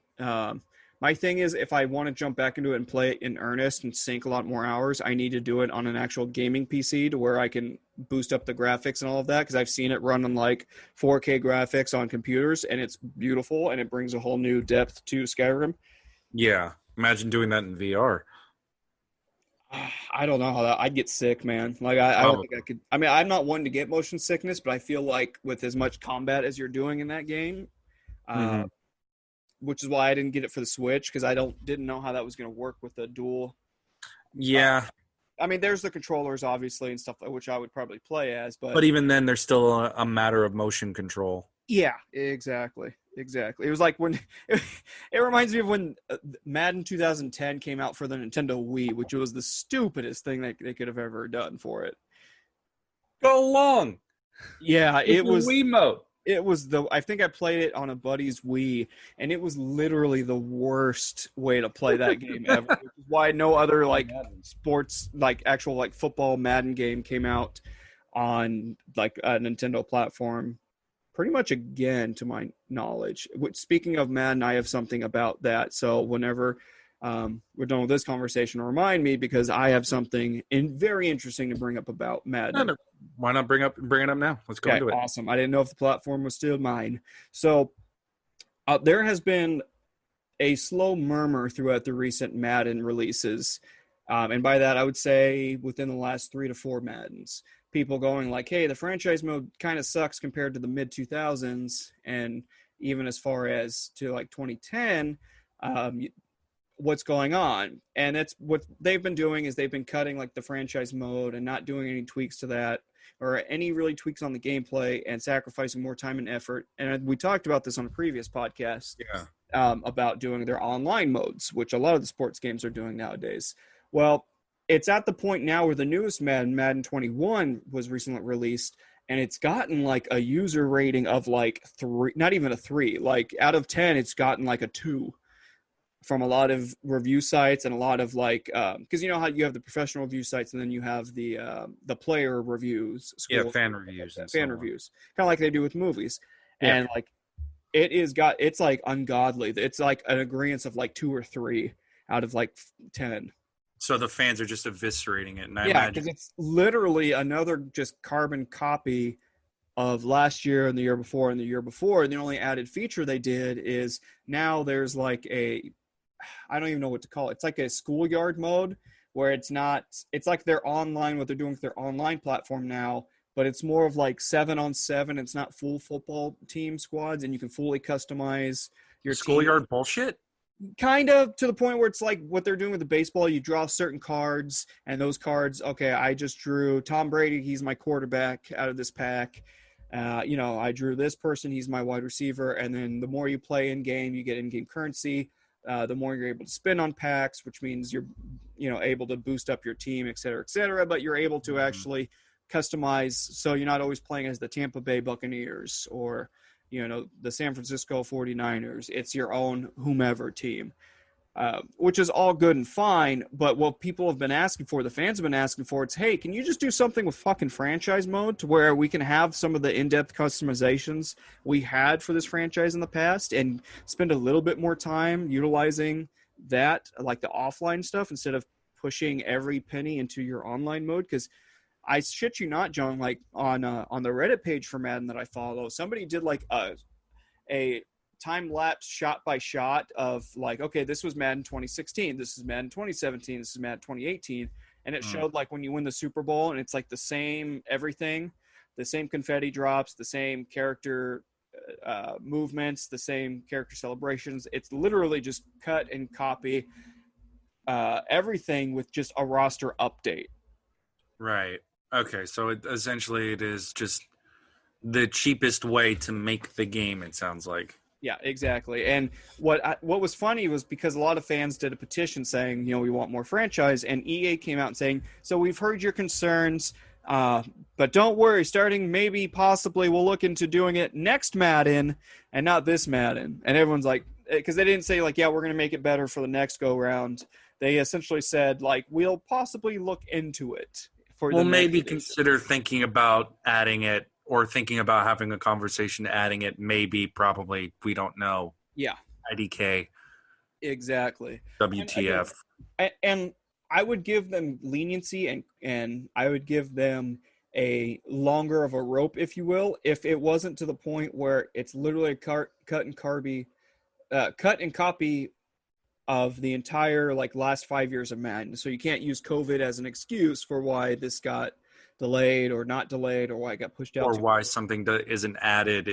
My thing is, if I want to jump back into it and play it in earnest and sink a lot more hours, I need to do it on an actual gaming PC to where I can boost up the graphics and all of that, because I've seen it run on like 4K graphics on computers, and it's beautiful, and it brings a whole new depth to Skyrim. Yeah, imagine doing that in VR. I don't know how that. I'd get sick, man. Like I don't think I could. I mean, I'm not one to get motion sickness, but I feel like with as much combat as you're doing in that game, which is why I didn't get it for the Switch, because I didn't know how that was going to work with the dual. Yeah. I mean, there's the controllers, obviously, and stuff, which I would probably play as. But even then, there's still a matter of motion control. Yeah, exactly. It was like when it reminds me of when Madden 2010 came out for the Nintendo Wii, which was the stupidest thing that they could have ever done for it. Go along. Yeah, it was Wii mode. It was I think I played it on a buddy's Wii, and it was literally the worst way to play that game ever. Which is why no other like sports, like actual like football Madden game came out on like a Nintendo platform. Pretty much again, to my knowledge. Speaking of Madden, I have something about that. So whenever we're done with this conversation, remind me, because I have something very interesting to bring up about Madden. Why not bring it up now? Let's go into it. Awesome. I didn't know if the platform was still mine. So there has been a slow murmur throughout the recent Madden releases. And by that, I would say within the last 3 to 4 Maddens. People going like, hey, the franchise mode kind of sucks compared to the mid-2000s. And even as far as to like 2010, what's going on. And that's what they've been doing, is they've been cutting like the franchise mode and not doing any tweaks to that, or any really tweaks on the gameplay, and sacrificing more time and effort. And we talked about this on a previous podcast. About doing their online modes, which a lot of the sports games are doing nowadays. Well, it's at the point now where the newest Madden 21 was recently released, and it's gotten like a user rating of like 3, not even a 3. Like out of 10, it's gotten like a 2 from a lot of review sites, and a lot of like, because you know how you have the professional review sites, and then you have the player reviews. Fan reviews. Fan reviews, kind of like they do with movies. Yeah. And like, it's like ungodly. It's like an agreement of like 2 or 3 out of like 10. So the fans are just eviscerating it. And I yeah, imagine because it's literally another just carbon copy of last year and the year before and the year before. And the only added feature they did is now there's like I don't even know what to call it. It's like a schoolyard mode where it's like they're online, what they're doing with their online platform now, but it's more of like 7-on-7. It's not full football team squads, and you can fully customize your schoolyard team. Bullshit. Kind of to the point where it's like what they're doing with the baseball. You draw certain cards, and those cards, okay, I just drew Tom Brady. He's my quarterback out of this pack. I drew this person. He's my wide receiver. And then the more you play in game, you get in-game currency. The more you're able to spend on packs, which means you're, able to boost up your team, et cetera, et cetera. But you're able to actually customize, so you're not always playing as the Tampa Bay Buccaneers or the San Francisco 49ers. It's your own whomever team, which is all good and fine. But what people have been asking for, the fans have been asking for, it's, hey, can you just do something with fucking franchise mode to where we can have some of the in-depth customizations we had for this franchise in the past, and spend a little bit more time utilizing that, like the offline stuff, instead of pushing every penny into your online mode? Because I shit you not, John, like on the Reddit page for Madden that I follow, somebody did like a time-lapse shot-by-shot of like, okay, this was Madden 2016, this is Madden 2017, this is Madden 2018, and it showed like when you win the Super Bowl, and it's like the same everything, the same confetti drops, the same character movements, the same character celebrations. It's literally just cut and copy everything with just a roster update. Right. Okay, so essentially it is just the cheapest way to make the game, it sounds like. Yeah, exactly. And what was funny was because a lot of fans did a petition saying, we want more franchise, and EA came out and saying, so we've heard your concerns, but don't worry, starting maybe possibly we'll look into doing it next Madden and not this Madden. And everyone's like, because they didn't say like, yeah, we're going to make it better for the next go round. They essentially said like, we'll possibly look into it. We'll maybe consider thinking about adding it, or thinking about having a conversation adding it. Maybe, probably, we don't know. Yeah. IDK. Exactly. WTF. And I would give them leniency, and I would give them a longer of a rope, if you will, if it wasn't to the point where it's literally a cut and copy of the entire like last 5 years of Madden. So you can't use COVID as an excuse for why this got delayed or not delayed, or why it got pushed out, or why something that isn't added.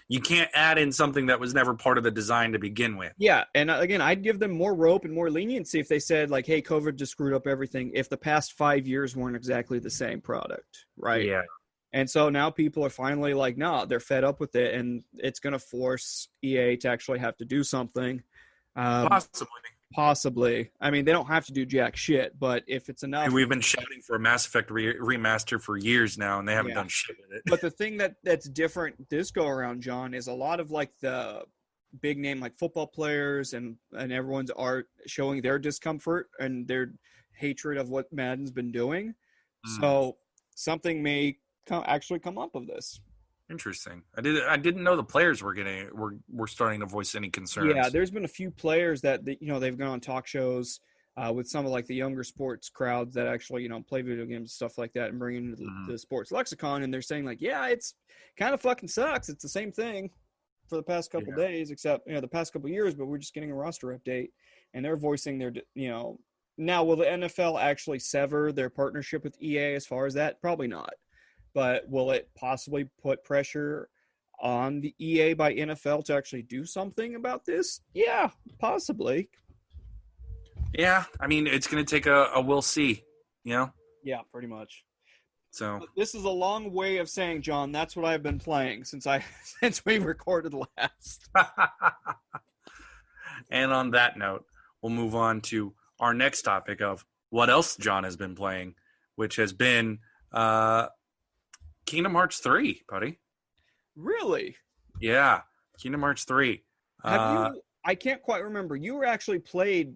You can't add in something that was never part of the design to begin with. Yeah, and again, I'd give them more rope and more leniency if they said like, hey, COVID just screwed up everything, if the past 5 years weren't exactly the same product, right? Yeah. And so now people are finally like, no, they're fed up with it, and it's going to force EA to actually have to do something. Possibly. I mean, they don't have to do jack shit, but if it's enough. And we've been shouting for a Mass Effect remaster for years now, and they haven't done shit with it. But the thing that's different this go around, John, is a lot of like the big name like football players and everyone's are showing their discomfort and their hatred of what Madden's been doing. So something may actually come up of this. Interesting. I didn't know the players were starting to voice any concerns. Yeah, there's been a few players that they've gone on talk shows with some of like the younger sports crowds that actually play video games and stuff like that, and bring in the sports lexicon, and they're saying like, yeah, it's kind of fucking sucks. It's the same thing for the past couple days, except the past couple years, but we're just getting a roster update, and they're voicing their now will the NFL actually sever their partnership with EA as far as that? Probably not. But will it possibly put pressure on the EA by NFL to actually do something about this? Yeah, possibly. Yeah, I mean, it's going to take a we'll see, you know? Yeah, pretty much. So But this is a long way of saying, John, that's what I've been playing since we recorded last. and on that note, we'll move on to our next topic of what else John has been playing, which has been Kingdom Hearts 3, buddy. Really? Yeah, Kingdom Hearts 3. Have you? I can't quite remember. You were actually played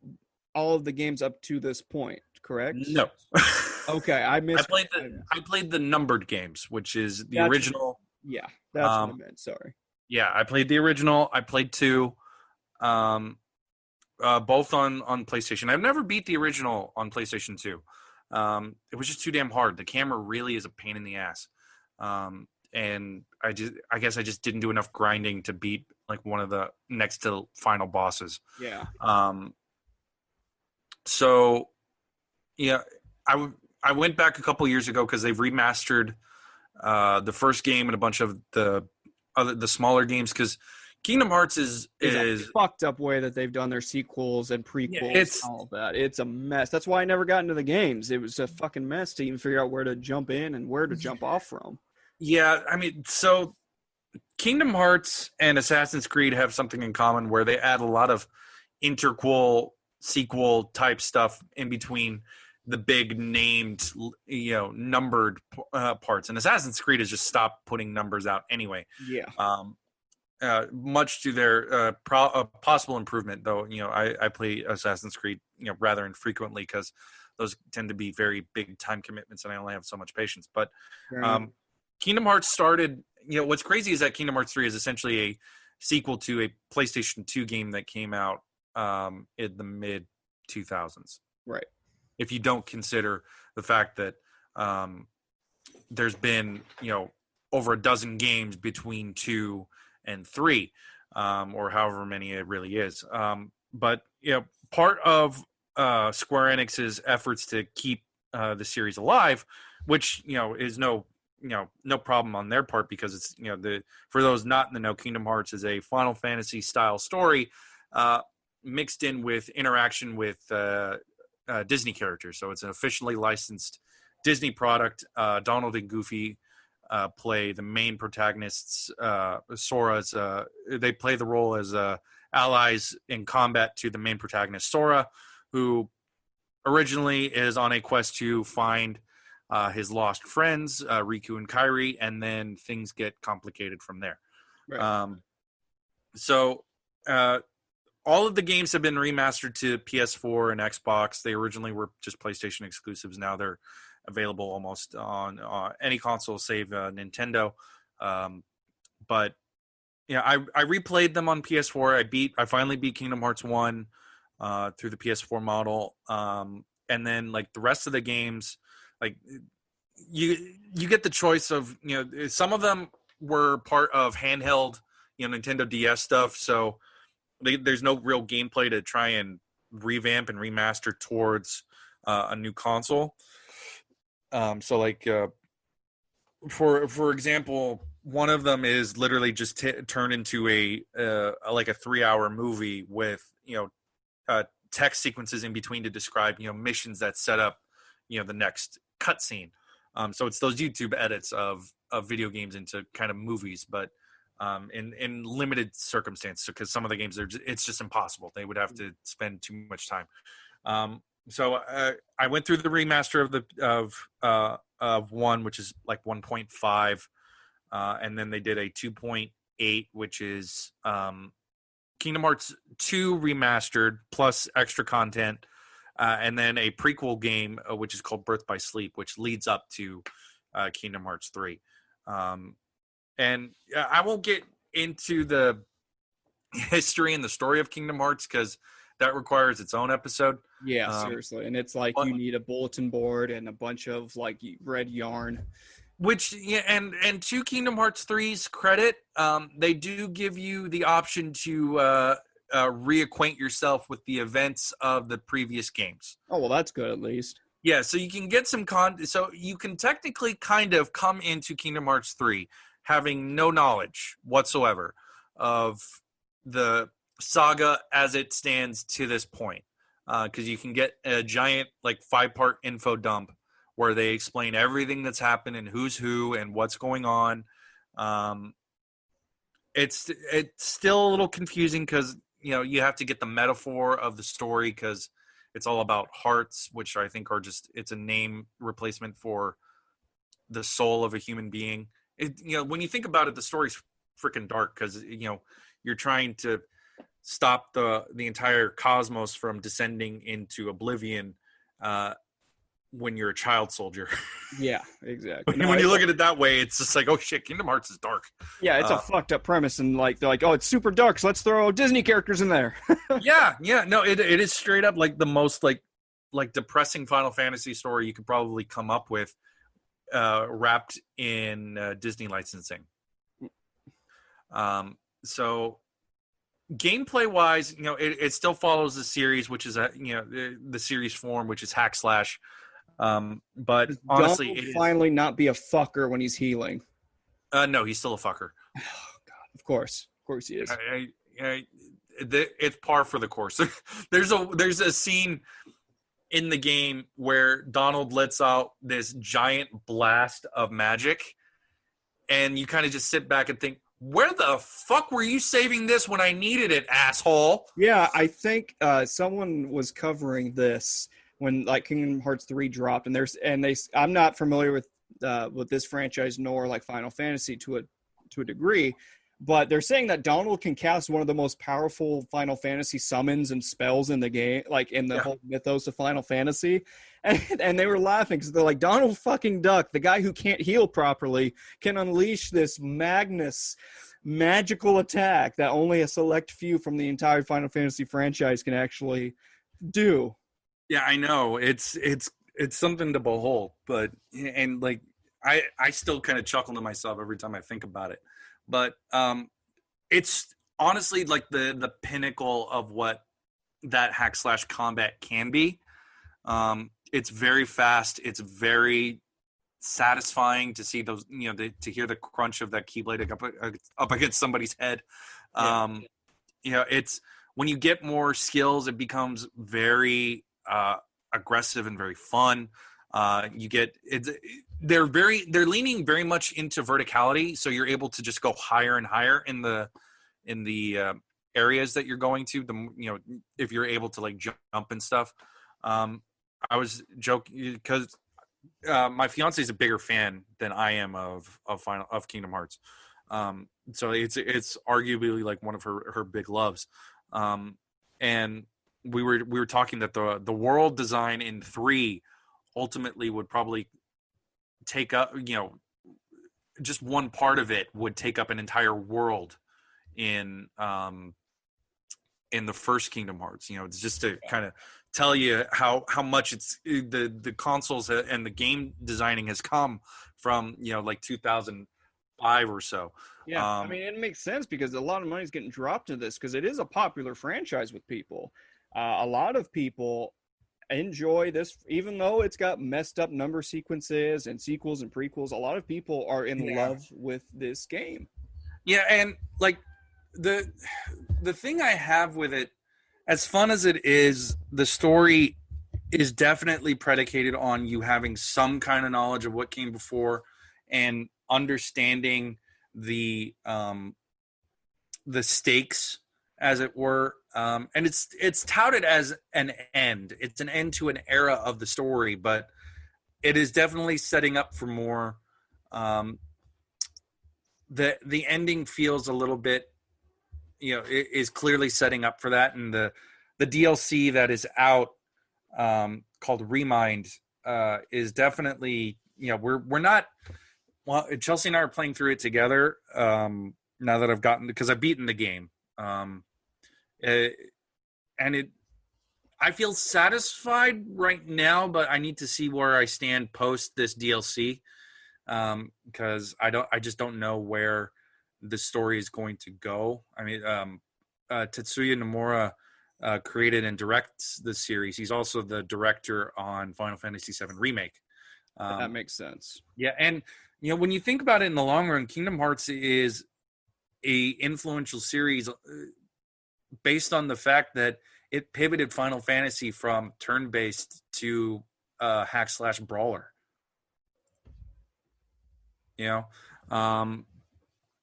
all of the games up to this point, correct? No. Okay, I missed. I played the numbered games, which is the That's original. Yeah, that's what I meant. Sorry. Yeah, I played the original. I played 2, both on PlayStation. I've never beat the original on PlayStation 2. It was just too damn hard. The camera really is a pain in the ass. And I guess I just didn't do enough grinding to beat like one of the next to final bosses. Yeah. So yeah, I went back a couple years ago because they've remastered the first game and a bunch of the smaller games, because Kingdom Hearts is a fucked up way that they've done their sequels and prequels and all of that. It's a mess. That's why I never got into the games. It was a fucking mess to even figure out where to jump in and where to jump off from. Yeah, I mean, so Kingdom Hearts and Assassin's Creed have something in common where they add a lot of interquel, sequel type stuff in between the big named, numbered parts. And Assassin's Creed has just stopped putting numbers out anyway. Yeah. Much to their possible improvement, though. I play Assassin's Creed, rather infrequently because those tend to be very big time commitments, and I only have so much patience. But Kingdom Hearts started. What's crazy is that Kingdom Hearts 3 is essentially a sequel to a PlayStation 2 game that came out in the mid 2000s. Right. If you don't consider the fact that there's been over a dozen games between 2 and 3, or however many it really is. But part of Square Enix's efforts to keep the series alive, which is no problem on their part, because it's for those not in the know, Kingdom Hearts is a Final Fantasy style story mixed in with interaction with Disney characters. So it's an officially licensed Disney product. Donald and Goofy play the main protagonists. Sora's they play the role as allies in combat to the main protagonist Sora, who originally is on a quest to find his lost friends, Riku and Kairi, and then things get complicated from there. Right. So all of the games have been remastered to PS4 and Xbox. They originally were just PlayStation exclusives. Now they're available almost on any console save Nintendo. But I replayed them on PS4. I finally beat Kingdom Hearts 1 through the PS4 model. And then like the rest of the games, like you get the choice of, some of them were part of handheld, Nintendo DS stuff. So there's no real gameplay to try and revamp and remaster towards a new console. So like, for example, one of them is literally just turned into a 3-hour movie with, text sequences in between to describe, missions that set up, the next cutscene. So it's those YouTube edits of video games into kind of movies, but in limited circumstances, because some of the games it's just impossible. They would have to spend too much time. So I went through the remaster of 1, which is like 1.5, and then they did a 2.8, which is Kingdom Hearts 2 remastered plus extra content, and then a prequel game which is called Birth by Sleep, which leads up to Kingdom Hearts 3. And I won't get into the history and the story of Kingdom Hearts because that requires its own episode. Yeah, seriously. And it's like you need a bulletin board and a bunch of like red yarn. Which, and to Kingdom Hearts 3's credit, they do give you the option to reacquaint yourself with the events of the previous games. Oh, well, that's good at least. Yeah, so you can get some so you can technically kind of come into Kingdom Hearts 3 having no knowledge whatsoever of the saga as it stands to this point, because you can get a giant like 5-part info dump where they explain everything that's happened and who's who and what's going on. It's still a little confusing because you have to get the metaphor of the story, because it's all about hearts, which I think are it's a name replacement for the soul of a human being. When you think about it, the story's freaking dark because you're trying to stop the entire cosmos from descending into oblivion when you're a child soldier. Yeah, exactly. When you look at it that way, it's just like, oh shit, Kingdom Hearts is dark. Yeah, it's a fucked up premise, and like they're like, oh, it's super dark, so let's throw Disney characters in there. yeah, no, it is straight up like the most like depressing Final Fantasy story you could probably come up with, wrapped in Disney licensing. So gameplay wise, it still follows the series, which is the series form, which is hack slash. But honestly, Donald finally not be a fucker when he's healing. No, he's still a fucker. Oh, God, of course he is. It's par for the course. There's a scene in the game where Donald lets out this giant blast of magic, and you kind of just sit back and think, where the fuck were you saving this when I needed it, asshole? Yeah, I think someone was covering this when like Kingdom Hearts 3 dropped, and I'm not familiar with this franchise nor like Final Fantasy to a degree, but they're saying that Donald can cast one of the most powerful Final Fantasy summons and spells in the game, like in the whole mythos of Final Fantasy. And they were laughing because they're like, Donald fucking Duck, the guy who can't heal properly, can unleash this magical attack that only a select few from the entire Final Fantasy franchise can actually do. Yeah, I know. It's something to behold, but like I still kind of chuckle to myself every time I think about it. But it's honestly like the pinnacle of what that hack slash combat can be. It's very fast. It's very satisfying to see those, to hear the crunch of that keyblade up against somebody's head. It's when you get more skills, it becomes very aggressive and very fun. They're leaning very much into verticality, so you're able to just go higher and higher in the areas that you're going to. If you're able to like jump and stuff. I was joking because my fiance is a bigger fan than I am of Kingdom Hearts. So it's arguably like one of her big loves. And we were talking that the world design in 3 ultimately would probably take up, just one part of it would take up an entire world in the first Kingdom Hearts. It's just to kind of tell you how much it's the consoles and the game designing has come from, like 2005 or so. Yeah, I mean, it makes sense because a lot of money is getting dropped into this because it is a popular franchise with people. A lot of people enjoy this, even though it's got messed up number sequences and sequels and prequels. A lot of people are in love with this game. Yeah, and like the thing I have with it, as fun as it is, the story is definitely predicated on you having some kind of knowledge of what came before and understanding the stakes, as it were. And it's touted as an end. It's an end to an era of the story, but it is definitely setting up for more. The ending feels a little bit, it is clearly setting up for that. And the DLC that is out, called Remind, is definitely, we're not, well, Chelsea and I are playing through it together. Now that because I've beaten the game. I feel satisfied right now, but I need to see where I stand post this DLC, because I just don't know where the story is going to go. I mean, Tetsuya Nomura created and directs the series. He's also the director on Final Fantasy VII Remake. That makes sense. Yeah, and You know, when you think about it in the long run, Kingdom Hearts is a influential series based on the fact that it pivoted Final Fantasy from turn-based to hack slash brawler. You know,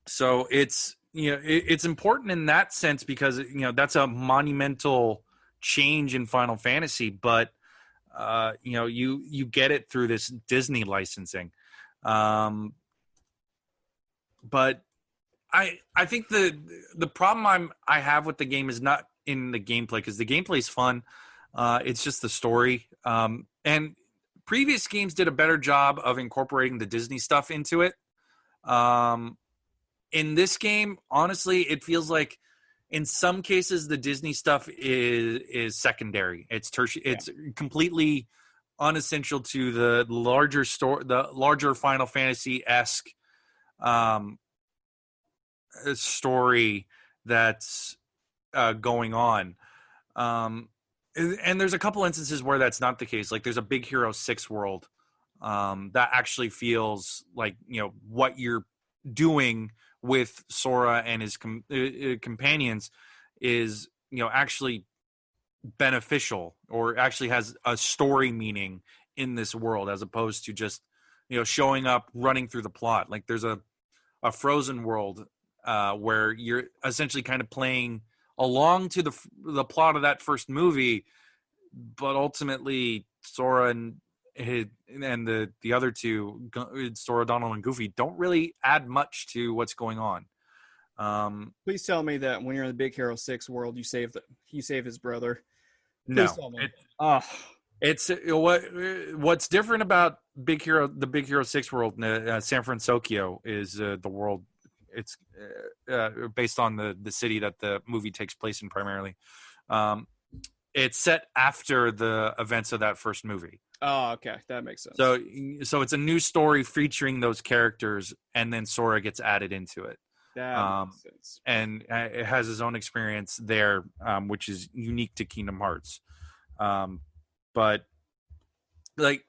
so it's it's important in that sense because that's a monumental change in Final Fantasy, but you get it through this Disney licensing. But I think the problem I have with the game is not in the gameplay, because the gameplay is fun. It's just the story. And previous games did a better job of incorporating the Disney stuff into it. In this game, honestly, it feels like in some cases the Disney stuff is secondary. It's tertiary. It's completely unessential to the larger story, the larger Final Fantasy-esque story that's going on. And there's a couple instances where that's not the case. Like there's a Big Hero 6 world that actually feels like what you're doing with Sora and his companions is actually beneficial, or actually has a story meaning in this world, as opposed to just showing up, running through the plot. Like there's a Frozen world where you're essentially kind of playing along to the plot of that first movie, but ultimately Sora and the other two, Sora, Donald, and Goofy, don't really add much to what's going on. Please tell me that when you're in the Big Hero 6 world, you save his brother. Please tell me. It's what's different about the Big Hero 6 world, San Francisco, is the world. It's based on the city that the movie takes place in primarily. It's set after the events of that first movie. Oh, okay. That makes sense. So it's a new story featuring those characters, and then Sora gets added into it. That makes sense. And it has his own experience there, which is unique to Kingdom Hearts. But like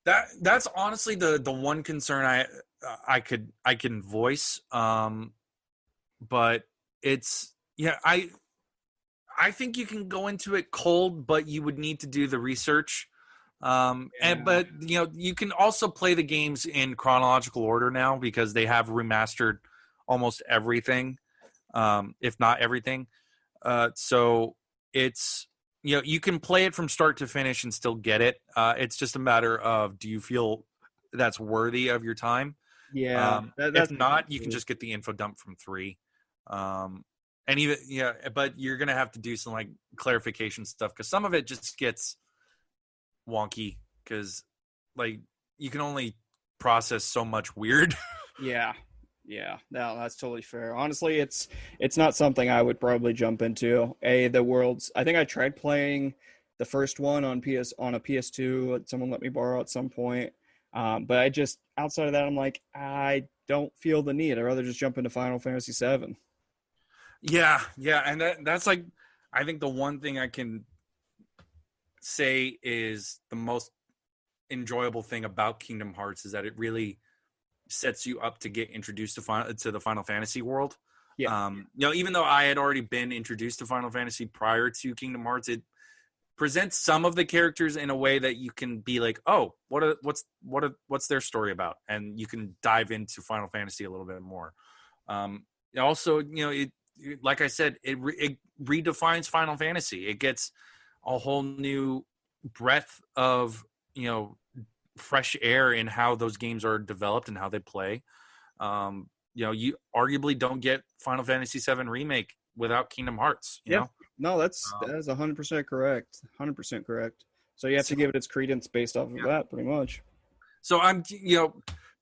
that's honestly the one concern I can voice. But it's I think you can go into it cold, but you would need to do the research. But you can also play the games in chronological order now, because they have remastered almost everything, if not everything. So it's you can play it from start to finish and still get it. It's just a matter of, do you feel that's worthy of your time? Yeah. If not, you can just get the info dump from 3. And even but you're gonna have to do some like clarification stuff, because some of it just gets wonky, because like you can only process so much weird. Yeah, no, that's totally fair. Honestly, it's not something I would probably jump into. The worlds, I think I tried playing the first one on a PS2. Someone let me borrow at some point, but I just, outside of that, I'm like, I don't feel the need. I'd rather just jump into Final Fantasy 7. Yeah, and that's like, I think the one thing I can say is the most enjoyable thing about Kingdom Hearts is that it really sets you up to get introduced to the Final Fantasy world. Yeah. Even though I had already been introduced to Final Fantasy prior to Kingdom Hearts, it presents some of the characters in a way that you can be like, oh, what's their story about, and you can dive into Final Fantasy a little bit more. Also, like I said, it redefines Final Fantasy. It gets a whole new breadth of fresh air in how those games are developed and how they play. You arguably don't get Final Fantasy VII Remake without Kingdom Hearts. You know? No, that is 100% correct. 100% correct. So you have to give it its credence based off of that, pretty much. So I'm,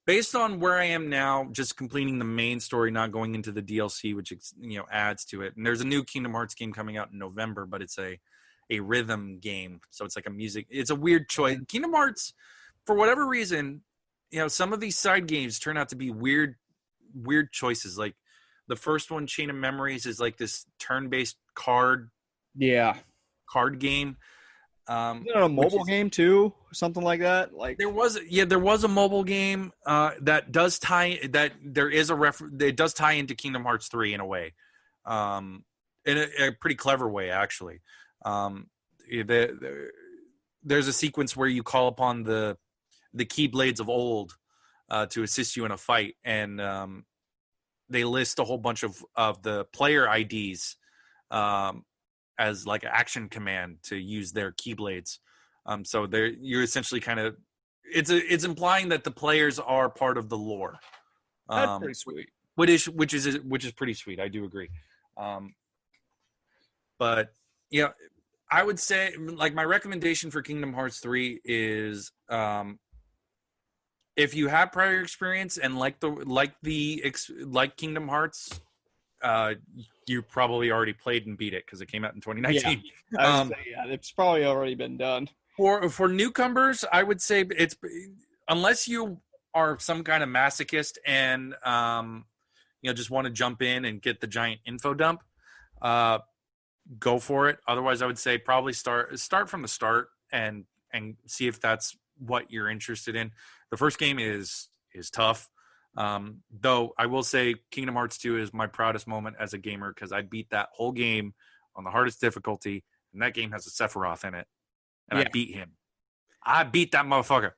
based on where I am now, just completing the main story, not going into the DLC, which adds to it. And there's a new Kingdom Hearts game coming out in November, but it's a rhythm game, so it's like a music. It's a weird choice. Kingdom Hearts, for whatever reason, some of these side games turn out to be weird choices. Like the first one, Chain of Memories, is like this turn-based card game. Is it a mobile game too, something like that? Like there was a mobile game that does tie that there is it does tie into Kingdom Hearts 3 in a way, in a pretty clever way actually. There's a sequence where you call upon the Keyblades of old to assist you in a fight, and they list a whole bunch of the player IDs as like an action command to use their Keyblades. So you're essentially kind of it's implying that the players are part of the lore. That's pretty sweet. Which is pretty sweet. I do agree. But yeah, I would say like my recommendation for Kingdom Hearts 3 is if you have prior experience and like Kingdom Hearts, you probably already played and beat it because it came out in 2019. Yeah, it's probably already been done. For newcomers, I would say it's unless you are some kind of masochist and just want to jump in and get the giant info dump, go for it. Otherwise, I would say probably start from the start and see if that's what you're interested in. The first game is tough. Though I will say Kingdom Hearts 2 is my proudest moment as a gamer because I beat that whole game on the hardest difficulty, and that game has a Sephiroth in it, and I beat him. I beat that motherfucker.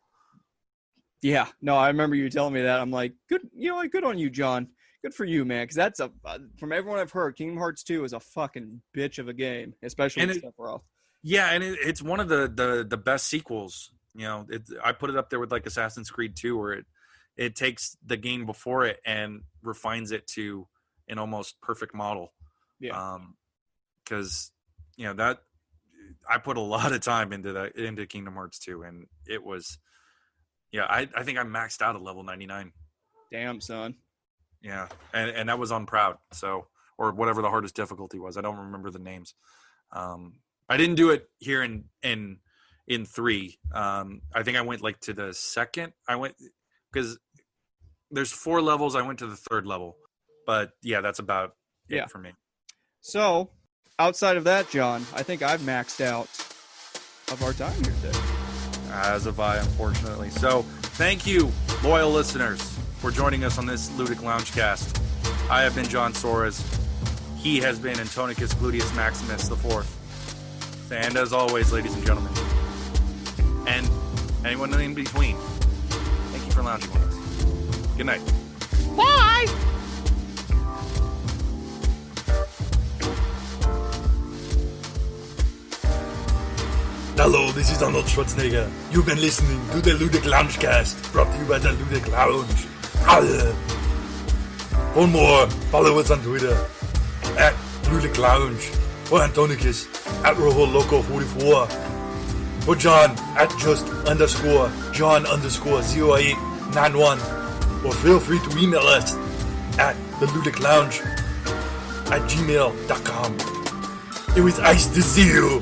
Yeah, no, I remember you telling me that. I'm like, good, good on you, John. Good for you, man, because that's from everyone I've heard, Kingdom Hearts 2 is a fucking bitch of a game, especially with Sephiroth. Yeah, and it's one of the best sequels. I put it up there with like Assassin's Creed 2, where it takes the game before it and refines it to an almost perfect model. Yeah. Because that I put a lot of time into Kingdom Hearts 2, and it was I think I maxed out at level 99. Damn, son. Yeah, and that was on Proud, or whatever the hardest difficulty was. I don't remember the names. I didn't do it here in 3. I think I went like to the second. I went because there's 4 levels. I went to the 3rd level, but yeah, that's about it for me. So outside of that, John, I think I've maxed out of our time here today. As have I, unfortunately. So thank you, loyal listeners, for joining us on this Ludic Loungecast. I have been John Soares. He has been Antonicus Gluteus Maximus IV. And as always, ladies and gentlemen, and anyone in between, thank you for lounging with us. Good night. Bye! Hello, this is Arnold Schwarzenegger. You've been listening to the Ludic Loungecast, brought to you by the Ludic Lounge. For more, follow us on Twitter at Ludic Lounge or Antonicus at RohoLoco44. For John at just_John_0891. Or feel free to email us at theludiclounge@gmail.com. It was nice to see you.